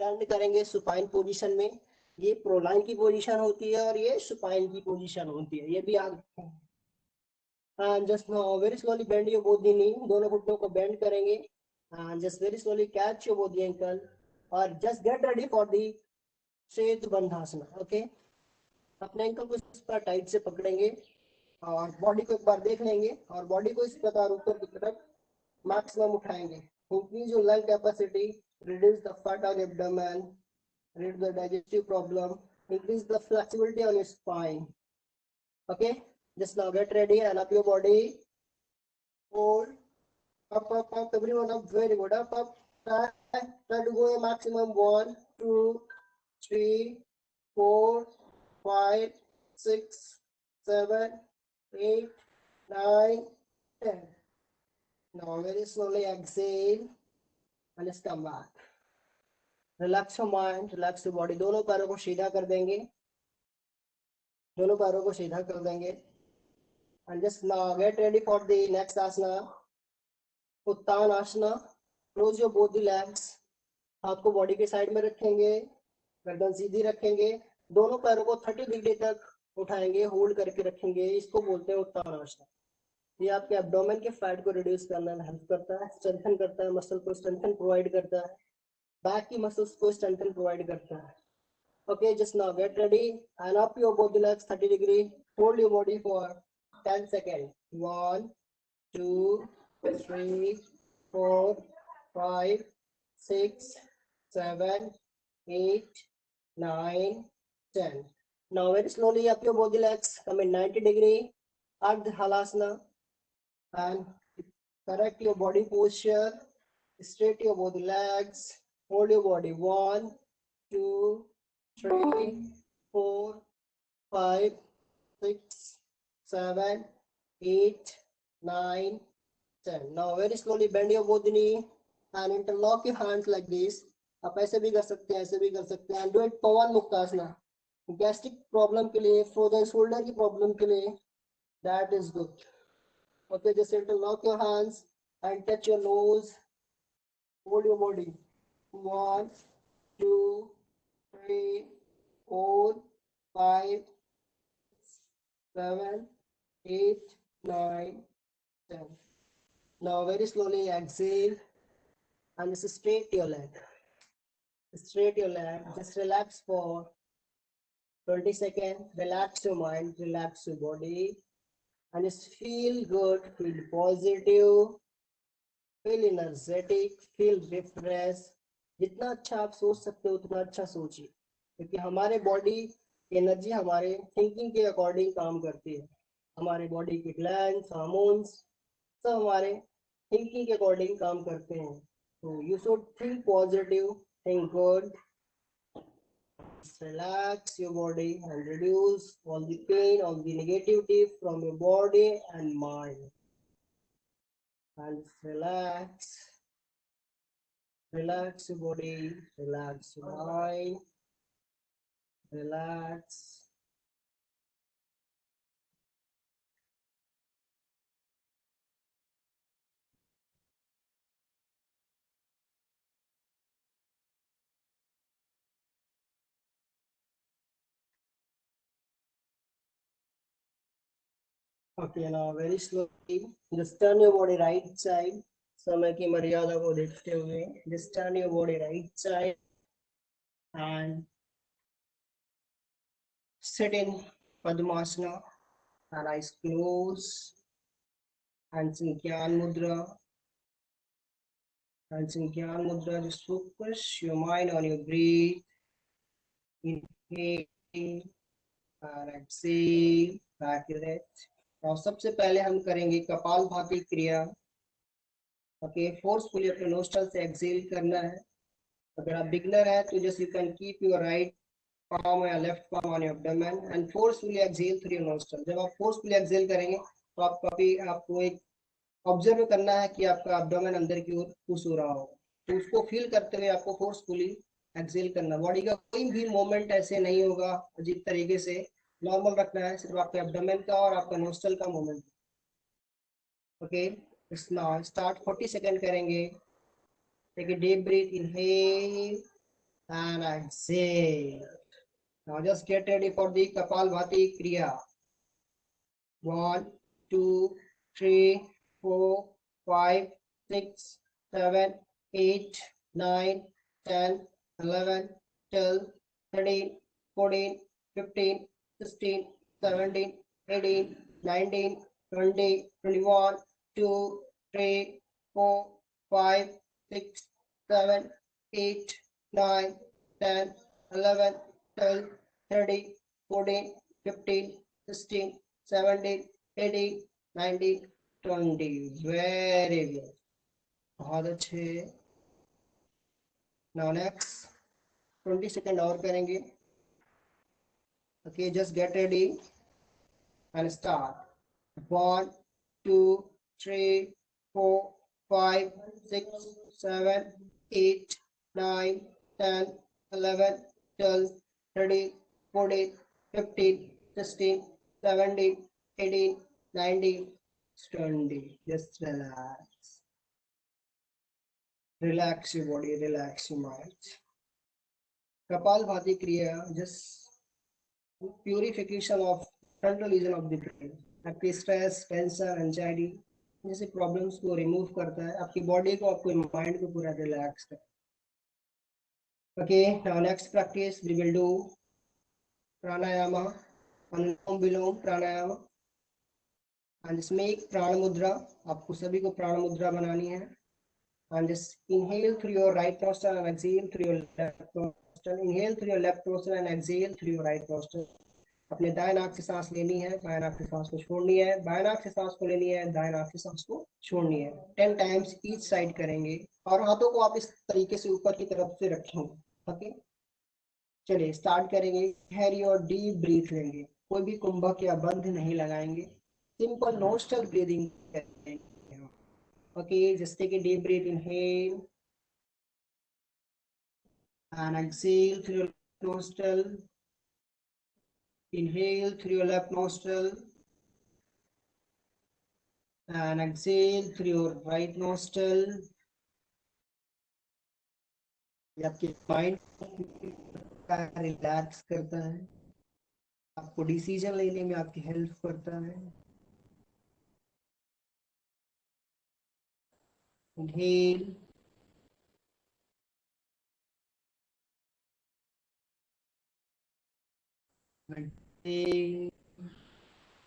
टर्न करेंगे सुपाइन पोजीशन में। ये प्रोलाइन की पोजीशन होती है और ये सुपाइन की पोजीशन होती है, ये भी याद रखें। and just now very slowly bend your both the knee, दोनों घुटनों को बेंड करेंगे and just very slowly catch your both the ankle और just get ready for the setu bandhasana, okay. अपने एंकल को इस पर टाइट से पकड़ेंगे और बॉडी को एक बार देख लेंगे और बॉडी को इस प्रकार ऊपर की तरफ मैक्सिमम उठाएंगे। Increase your lung capacity, reduce the fat on abdomen, reduce the digestive problem, increase the flexibility on your spine, okay। Just now get ready and up your body. Hold. Up, everyone up. Very good. Up. Try to go a maximum 1, 2, 3, 4, 5, 6, 7, 8, 9, 10. Now very slowly exhale and just come back. Relax your mind, relax your body. दोनों पैरों को सीधा कर देंगे. दोनों पैरों को सीधा कर देंगे. And just now get ready for the next asana. Uttanasana. Close your both the legs. हाथ को बॉडी के साइड में रखेंगे, गर्दन सीधी रखेंगे, दोनों पैरों को 30 डिग्री तक उठाएंगे, होल्ड करके रखेंगे. इसको बोलते हैं उत्तानासना. ये आपके एब्डोमेन के फैट को रिड्यूस करने में हेल्प करता है, स्ट्रेंथन करता है, मसल को स्ट्रेंथन प्रोवाइड करता है, बैक की मसल्स को स्ट्रेंथन प्रोवाइड करता है. Okay, just now get ready and up your both the legs 30 degree. Hold your body for 10 seconds. 1, 2, 3, 4, 5, 6, 7, 8, 9, 10. Now very slowly up your both the legs. Come in 90 degree. Ardha Halasana. And correct your body posture. Straight your both the legs. Hold your body. 1, 2, 3, 4, 5, 6, 7, 8, 9, 10. Now very slowly bend your both knee and interlock your hands like this. आप ऐसे भी कर सकते हैं, ऐसे भी कर सकते हैं. Do it Pawan मुक्तासना. Gastric problem के लिए, frozen shoulder की problem के लिए, that is good. Okay, just interlock your hands and touch your nose. Hold your body. 1, 2, 3, 4, 5, 7, 8, 9, 10. Now very slowly exhale and just straight your leg. Straight your leg. Just relax for 20 seconds. Relax your mind, relax your body, and just feel good, feel positive, feel energetic, feel refreshed. जितना अच्छा आप सोच सकते हो उतना अच्छा सोचिए, क्योंकि हमारे बॉडी एनर्जी हमारे थिंकिंग के अकॉर्डिंग काम करती है. हमारे बॉडी के ग्लैंड्स, हार्मोन्स सब हमारे थिंकिंग के अकॉर्डिंग काम करते हैं. तो you should think positive, think good. Relax your body and reduce all the pain, all the negativity from your body and mind. And relax. Relax your body, relax your mind. Relax. Okay, now very slowly, just turn your body right side. समय की मर्यादा को देखते हुए, just turn your body right side and sit in Padmasana and eyes closed. Hands in Gyan Mudra. Hands in Gyan Mudra. Just focus your mind on your breath. Inhale and exhale. Back breath. और सबसे पहले हम करेंगे कपालभाति क्रिया. ओके, फोर्सफुली अपने नोस्ट्रल से एक्सहेल करना है. अगर आप बिगनर है तो just you can keep your right palm या left palm on your abdomen and forcefully exhale through your nostril. जब आप फोर्सफुली एक्सहेल करेंगे तो आपको एक ऑब्जर्व करना है कि आपका एब्डोमेन अंदर की ओर पुश हो रहा होगा. तो उसको फील करते हुए आपको फोर्सफुली एक्सहेल करना. बॉडी का कोई भी मूवमेंट ऐसे नहीं होगा अजीब तरीके से, नॉर्मल रखना है. सिर्फ आपके एब्डोमेन का और आपका नोस्ट्रल का movement. Okay, now start. 40 second करेंगे. Take a deep breath, inhale and exhale. Now just get ready for the Kapalbhati Kriya. 1, 2, 3, 4, 5, 6, 7, 8, 9, 10, 11, 12, 13, 14, 15, 16, 17, 18, 19, 20, 21, 2, 3, 4, 5, 6, 7, 8, 9, 10, 11, 12, 13, 14, 15, 16, 17, 18, 19, 20. Very good. बहुत अच्छे. Now next 20 सेकंड और करेंगे. Okay, just get ready and start. 1, 2, 3, 4, 5, 6, 7, 8, 9, 10, 11, 12, 13, 14, 15, 16, 17, 18, 19, 20. Just relax. Relax your body, relax your mind. Kapalbhati Kriya, just purification of frontal region of the brain. आपके स्ट्रेस, टेंशन, एंजाइटी जैसे प्रॉब्लम्स को रिमूव करता है, आपकी बॉडी को, आपके माइंड को पूरा रिलैक्स करता है. Okay, now next practice we will do pranayama, anulom vilom pranayama. And just make prana mudra. आपको सभी को प्राण मुद्रा बनानी है. And just inhale through your right nostril and exhale through your left nostril. Inhale through your left nostril and exhale through your right nostril. अपने दाएं नाक से सांस लेनी है, बाएं नाक से सांस को छोड़नी है, बाएं नाक से सांस को लेनी है, दाएं नाक से सांस को छोड़नी है. 10 टाइम्स ईच साइड करेंगे और हाथों को आप इस तरीके से ऊपर की तरफ से रखेंगे. ओके, चलिए स्टार्ट करेंगे. हैरी और डीप ब्रीथ लेंगे, कोई भी कुंभक या बंध नहीं लगाएंगे. सिंपल नोस्ट्रल ब्रीदिंग करेंगे. Okay, just take a deep breath. Inhale and exhale through your nostril. Inhale through your left nostril and exhale through your right nostril. ये आपके माइंड का रिलैक्स करता है, आपको डिसीजन लेने में आपकी हेल्प करता है. Inhale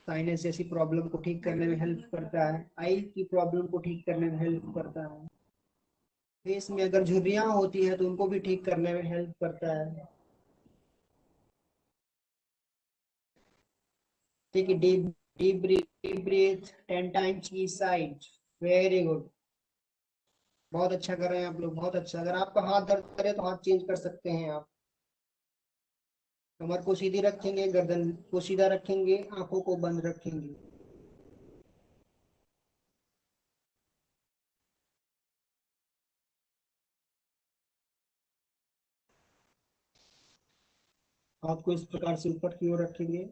साइनस जैसी प्रॉब्लम को ठीक करने में हेल्प करता है. आई की प्रॉब्लम को ठीक करने में हेल्प करता है. फेस में अगर झुर्रियां होती है तो उनको भी ठीक करने में हेल्प करता है. Take a deep breath 10 times each side. Very good. बहुत अच्छा कर रहे हैं आप लोग, बहुत अच्छा. अगर आपका हाथ दर्द करे तो हाथ चेंज कर सकते हैं आप. कमर को सीधी रखेंगे, गर्दन को सीधा रखेंगे, आंखों को बंद रखेंगे. हाथ को इस प्रकार से ऊपर की ओर रखेंगे.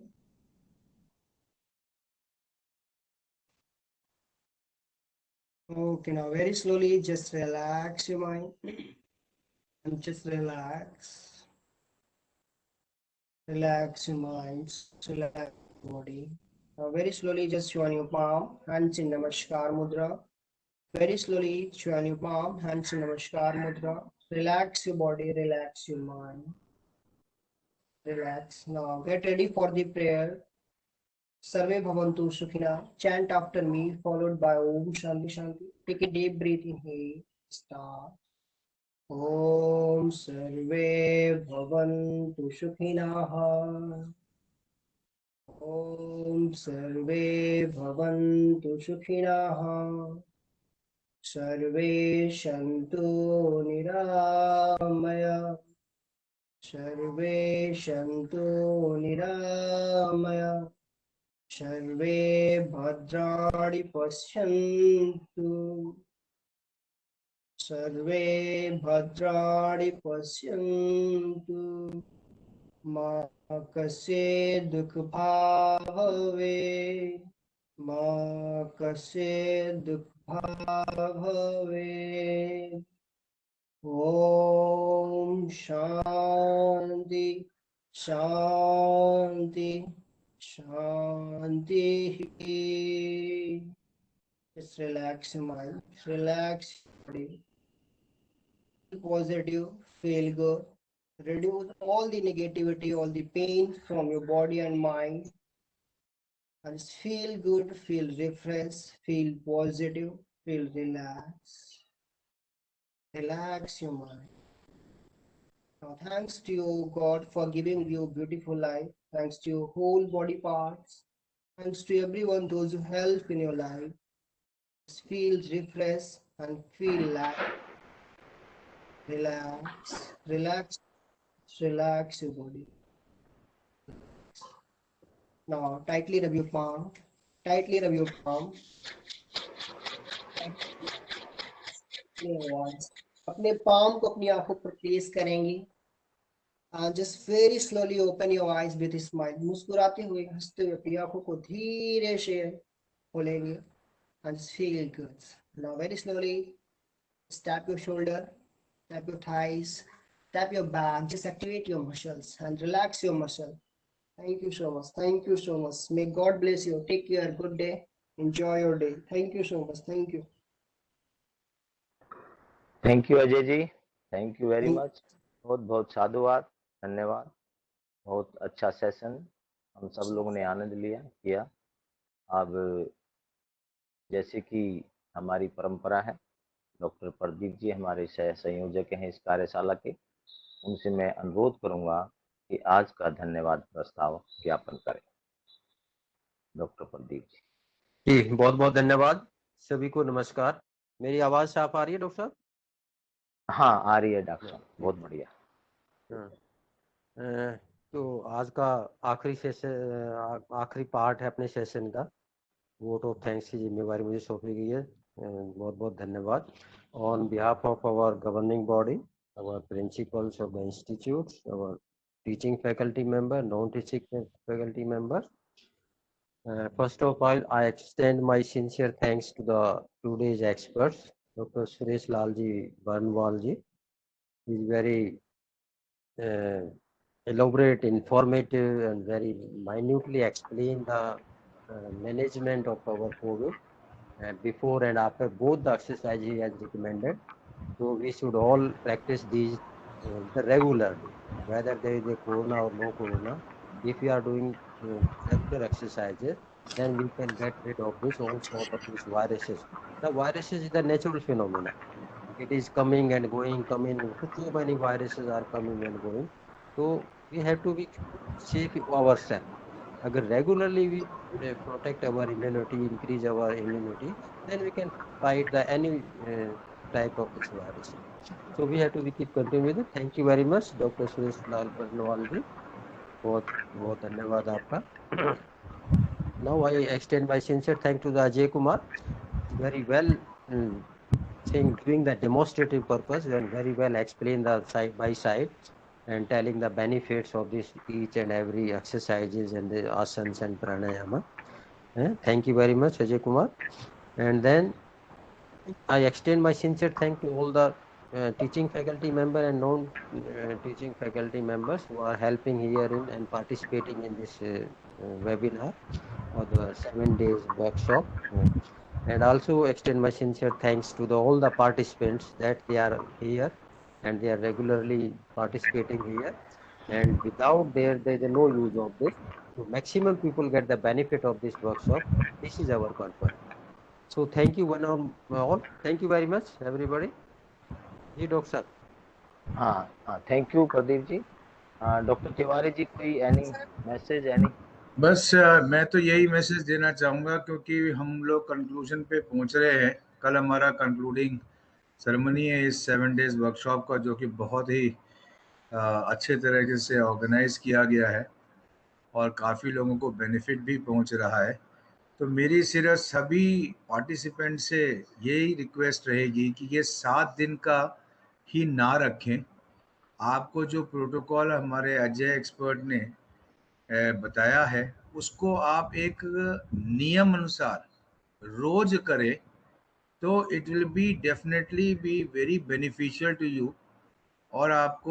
Okay, now very slowly just relax your mind and just relax. Relax your mind, relax your body. Now very slowly just join your palm, hands in Namaskar Mudra. Very slowly join your palm, hands in Namaskar Mudra. Relax your body, relax your mind. Relax. Now get ready for the prayer. Sarve Bhavantu Sukhina. Chant after me, followed by Om Shanti Shanti. Take a deep breath. Inhale. Start. Om Sarve Bhavantu Sukhinaha. Om Sarve Bhavantu Sukhinaha. Sarve Shantu Niramaya. Sarve Shantu Niramaya. Sarve Bhadrani Pashyantu. Sarve Bhadrani Pashyantu. Ma kase dukh bhave. Ma kase dukh bhave. Om Shanti Shanti Shanti. Just relax your mind, relax your body. Feel positive, feel good. Reduce all the negativity, all the pain from your body and mind. And just feel good, feel refreshed, feel positive, feel relaxed. Relax your mind. Now, thanks to you, God, for giving you beautiful life. Thanks to your whole body parts. Thanks to everyone, those who help in your life. Just feel refreshed and feel like relax, relax, relax your body. Now tightly rub your palm, tightly rub your palm. अपने आवाज अपने palm को अपनी आंखों पर प्लेस करेंगे. Just very slowly open your eyes with a smile. मुस्कुराते हुए हंसते हुए अपनी आंखों को धीरे से खोलेंगे. And just feel good. Now very slowly tap your shoulder, tap your thighs, tap your back. Just activate your muscles and relax your muscle. Thank you so much. Thank you so much. May God bless you. Take care. Good day. Enjoy your day. Thank you so much. Thank you. Thank you Ajay ji, thank you very Thank- much. बहुत बहुत साधुवाद, धन्यवाद। बहुत अच्छा सेशन हम सब लोगों ने आनंद लिया किया। अब जैसे कि हमारी परंपरा है, डॉक्टर प्रदीप जी हमारे सह संयोजक हैं इस कार्यशाला के, उनसे मैं अनुरोध करूंगा कि आज का धन्यवाद प्रस्ताव ज्ञापन करें। डॉक्टर प्रदीप जी। जी, बहुत बहुत धन्यवाद। सभी को नमस्कार। मेरी आवाज साफ आ रही है डॉक्टर साहब? हाँ आ रही है डॉक्टर साहब, बहुत बढ़िया। तो आज का आखिरी सेशन, आखिरी पार्ट है अपने सेशन का। वोट ऑफ थैंक्स की जिम्मेवारी मुझे सौंपी गई है। बहुत बहुत धन्यवाद। On behalf of our governing body, our principals of the institute, our teaching faculty member, non teaching faculty member, first of all, I extend my sincere thanks to the today's experts, Dr. Suresh Lalji Barnwalji. He is very elaborate, informative, and very minutely explain the management of our COVID before and after both the exercise he has recommended. So we should all practice these regularly, whether there is a corona or no corona. If we are doing regular exercises, then we can get rid of this all sort of these viruses. The viruses is the natural phenomena. It is coming and going, coming. So many viruses are coming and going. So we have to be safe ourselves. Agar regularly we protect our immunity, increase our immunity, then we can fight the any type of this virus. So we have to keep continuing with it. Thank you very much, Dr. Suresh Lal Barnwal ji. बहुत बहुत धन्यवाद आपका। Now I extend my sincere thanks to the Ajay Kumar, very well doing the demonstrative purpose and very well explain the side by side and telling the benefits of this each and every exercises and the asanas and pranayama. Thank you very much, Ajay Kumar. And then I extend my sincere thanks to all the teaching faculty member and non-teaching faculty members who are helping here in and participating in this webinar or the 7 days workshop. And also extend my sincere thanks to all the participants that they are here and they are regularly participating here. And without there is no use of this. So maximum people get the benefit of this workshop. This is our purpose. So thank you one and all. Thank you very much, everybody. जी डॉक्टर साहब। हाँ thank you Pradeep ji. Doctor Tiwari ji कोई एनी मैसेज एनी? बस मैं तो यही मैसेज देना चाहूँगा, क्योंकि हम लोग कंक्लूजन पे पहुँच रहे हैं। कल हमारा कंक्लूडिंग सेरेमनी है इस 7 डेज वर्कशॉप का, जो कि बहुत ही अच्छे तरीके से ऑर्गेनाइज किया गया है और काफ़ी लोगों को बेनिफिट भी पहुँच रहा है। तो मेरी सिर्फ सभी पार्टिसिपेंट से यही रिक्वेस्ट रहेगी कि ये 7 दिन का ही ना रखें। आपको जो प्रोटोकॉल हमारे अजय एक्सपर्ट ने बताया है, उसको आप एक नियम अनुसार रोज करें, तो it will be definitely be very beneficial to you. और आप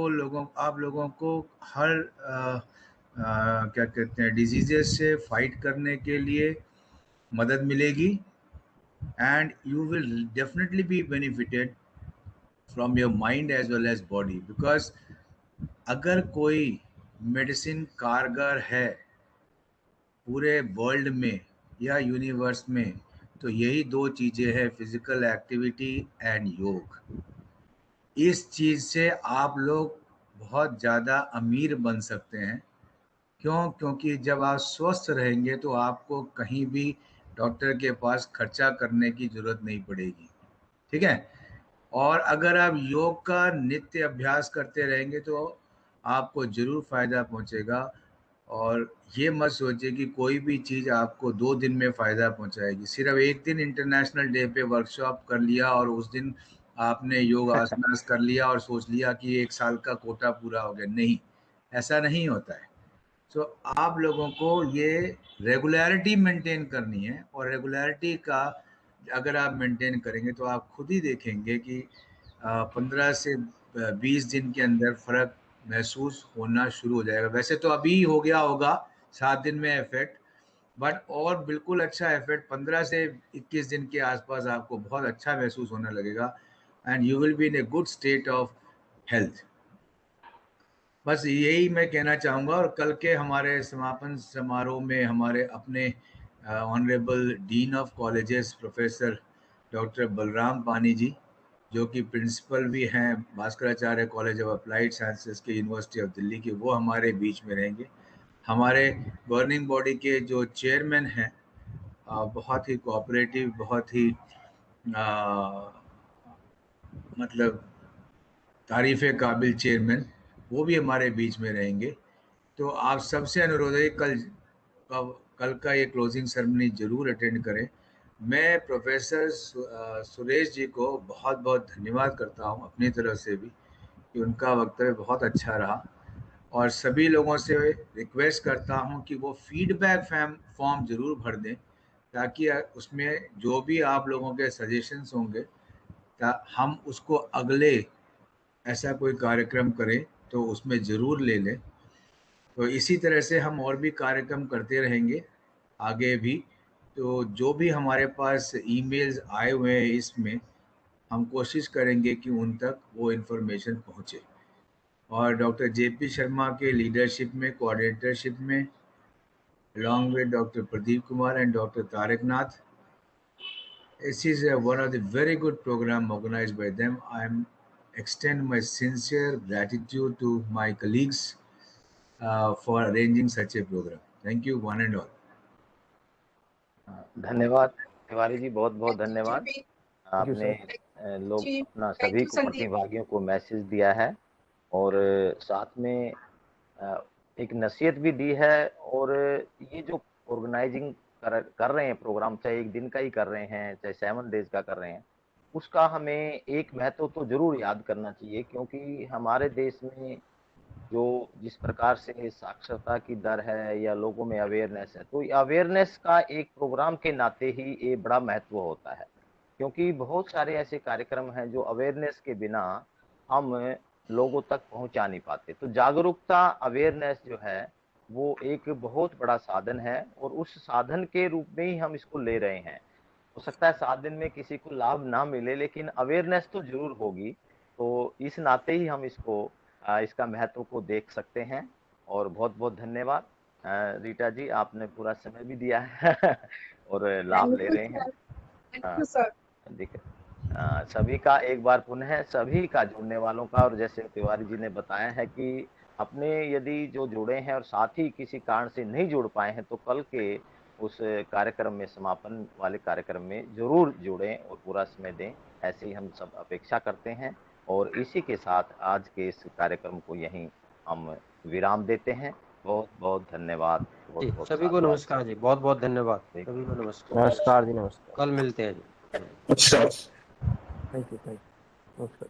लोगों को हर क्या कहते हैं, डिजीजेस से फाइट करने के लिए मदद मिलेगी, and you will definitely be benefited from your mind as well as body. Because अगर कोई मेडिसिन कारगर है पूरे वर्ल्ड में या यूनिवर्स में, तो यही 2 चीज़ें हैं, फिजिकल एक्टिविटी एंड योग। इस चीज़ से आप लोग बहुत ज़्यादा अमीर बन सकते हैं क्यों? क्योंकि जब आप स्वस्थ रहेंगे तो आपको कहीं भी डॉक्टर के पास खर्चा करने की ज़रूरत नहीं पड़ेगी, ठीक है? और अगर आप योग का नित्य अभ्यास करते रहेंगे तो आपको ज़रूर फ़ायदा पहुँचेगा। और ये मत सोचिए कि कोई भी चीज़ आपको 2 दिन में फ़ायदा पहुँचाएगी। सिर्फ़ 1 दिन इंटरनेशनल डे पे वर्कशॉप कर लिया और उस दिन आपने योग आसनास कर लिया और सोच लिया कि 1 साल का कोटा पूरा हो गया। नहीं, ऐसा नहीं होता है। तो आप लोगों को ये रेगुलैरिटी मेंटेन करनी है, और रेगुलैरिटी का अगर आप मेंटेन करेंगे तो आप खुद ही देखेंगे कि 15 से 20 दिन के अंदर फ़र्क महसूस होना शुरू हो जाएगा। वैसे तो अभी हो गया होगा 7 दिन में इफ़ेक्ट, बट और बिल्कुल अच्छा इफ़ेक्ट 15 से 21 दिन के आसपास आपको बहुत अच्छा महसूस होने लगेगा, and you will be in a good state of health. बस यही मैं कहना चाहूँगा। और कल के हमारे समापन समारोह में हमारे अपने honourable dean of colleges professor doctor Balram पानी जी, जो कि प्रिंसिपल भी हैं Bhaskaracharya college of applied sciences के यूनिवर्सिटी ऑफ दिल्ली के, वो हमारे बीच में रहेंगे। हमारे गवर्निंग बॉडी के जो चेयरमैन हैं, बहुत ही कोऑपरेटिव, बहुत ही मतलब तारीफ़ काबिल चेयरमैन, वो भी हमारे बीच में रहेंगे। तो आप सबसे अनुरोध है कल का ये क्लोजिंग सेरेमनी ज़रूर अटेंड करें। मैं प्रोफेसर सुरेश जी को बहुत बहुत धन्यवाद करता हूँ अपनी तरफ से भी, कि उनका वक्तव्य बहुत अच्छा रहा। और सभी लोगों से रिक्वेस्ट करता हूँ कि वो फीडबैक फॉर्म ज़रूर भर दें, ताकि उसमें जो भी आप लोगों के सजेशंस होंगे हम उसको अगले ऐसा कोई कार्यक्रम करें तो उसमें ज़रूर ले लें। तो इसी तरह से हम और भी कार्यक्रम करते रहेंगे आगे भी। तो जो भी हमारे पास ईमेल्स आए हुए हैं इसमें, हम कोशिश करेंगे कि उन तक वो इन्फॉर्मेशन पहुँचे। और डॉक्टर जेपी शर्मा के लीडरशिप में, कोऑर्डिनेटरशिप में, along with Dr. Pradeep Kumar and Dr. Tarak Nath, this is one of the very good program organized by them. I extend my sincere gratitude to my colleagues for arranging such a program. Thank you, one and all. धन्यवाद तिवारी जी, बहुत बहुत धन्यवाद। आपने लोग अपना सभी को प्रतिभागियों को मैसेज दिया है और साथ में एक नसीहत भी दी है। और ये जो ऑर्गेनाइजिंग कर रहे हैं प्रोग्राम, चाहे एक दिन का ही कर रहे हैं चाहे 7 डेज का कर रहे हैं, उसका हमें एक महत्व तो जरूर याद करना चाहिए, क्योंकि हमारे देश में जो जिस प्रकार से साक्षरता की दर है या लोगों में अवेयरनेस है, तो अवेयरनेस का एक प्रोग्राम के नाते ही ये बड़ा महत्व होता है। क्योंकि बहुत सारे ऐसे कार्यक्रम हैं जो अवेयरनेस के बिना हम लोगों तक पहुंचा नहीं पाते। तो जागरूकता, अवेयरनेस जो है वो एक बहुत बड़ा साधन है, और उस साधन के रूप में ही हम इसको ले रहे हैं। हो सकता है 7 दिन में किसी को लाभ ना मिले, लेकिन अवेयरनेस तो जरूर होगी। तो इस नाते ही हम इसका महत्व को देख सकते हैं। और बहुत बहुत धन्यवाद रीटा जी, आपने पूरा समय भी दिया है और लाभ ले रहे हैं। सभी का एक बार पुनः सभी का जुड़ने वालों का, और जैसे तिवारी जी ने बताया है कि अपने यदि जो जुड़े हैं और साथ ही किसी कारण से नहीं जुड़ पाए हैं, तो कल के उस कार्यक्रम में, समापन वाले कार्यक्रम में जरूर जुड़ें और पूरा समय दें, ऐसे ही हम सब अपेक्षा करते हैं। और इसी के साथ आज के इस कार्यक्रम को यहीं हम विराम देते हैं। बहुत बहुत धन्यवाद। सभी को नमस्कार जी, बहुत बहुत धन्यवाद। सभी को नमस्कार। नमस्कार जी, नमस्कार। कल मिलते हैं जी। थैंक यू, नमस्कार।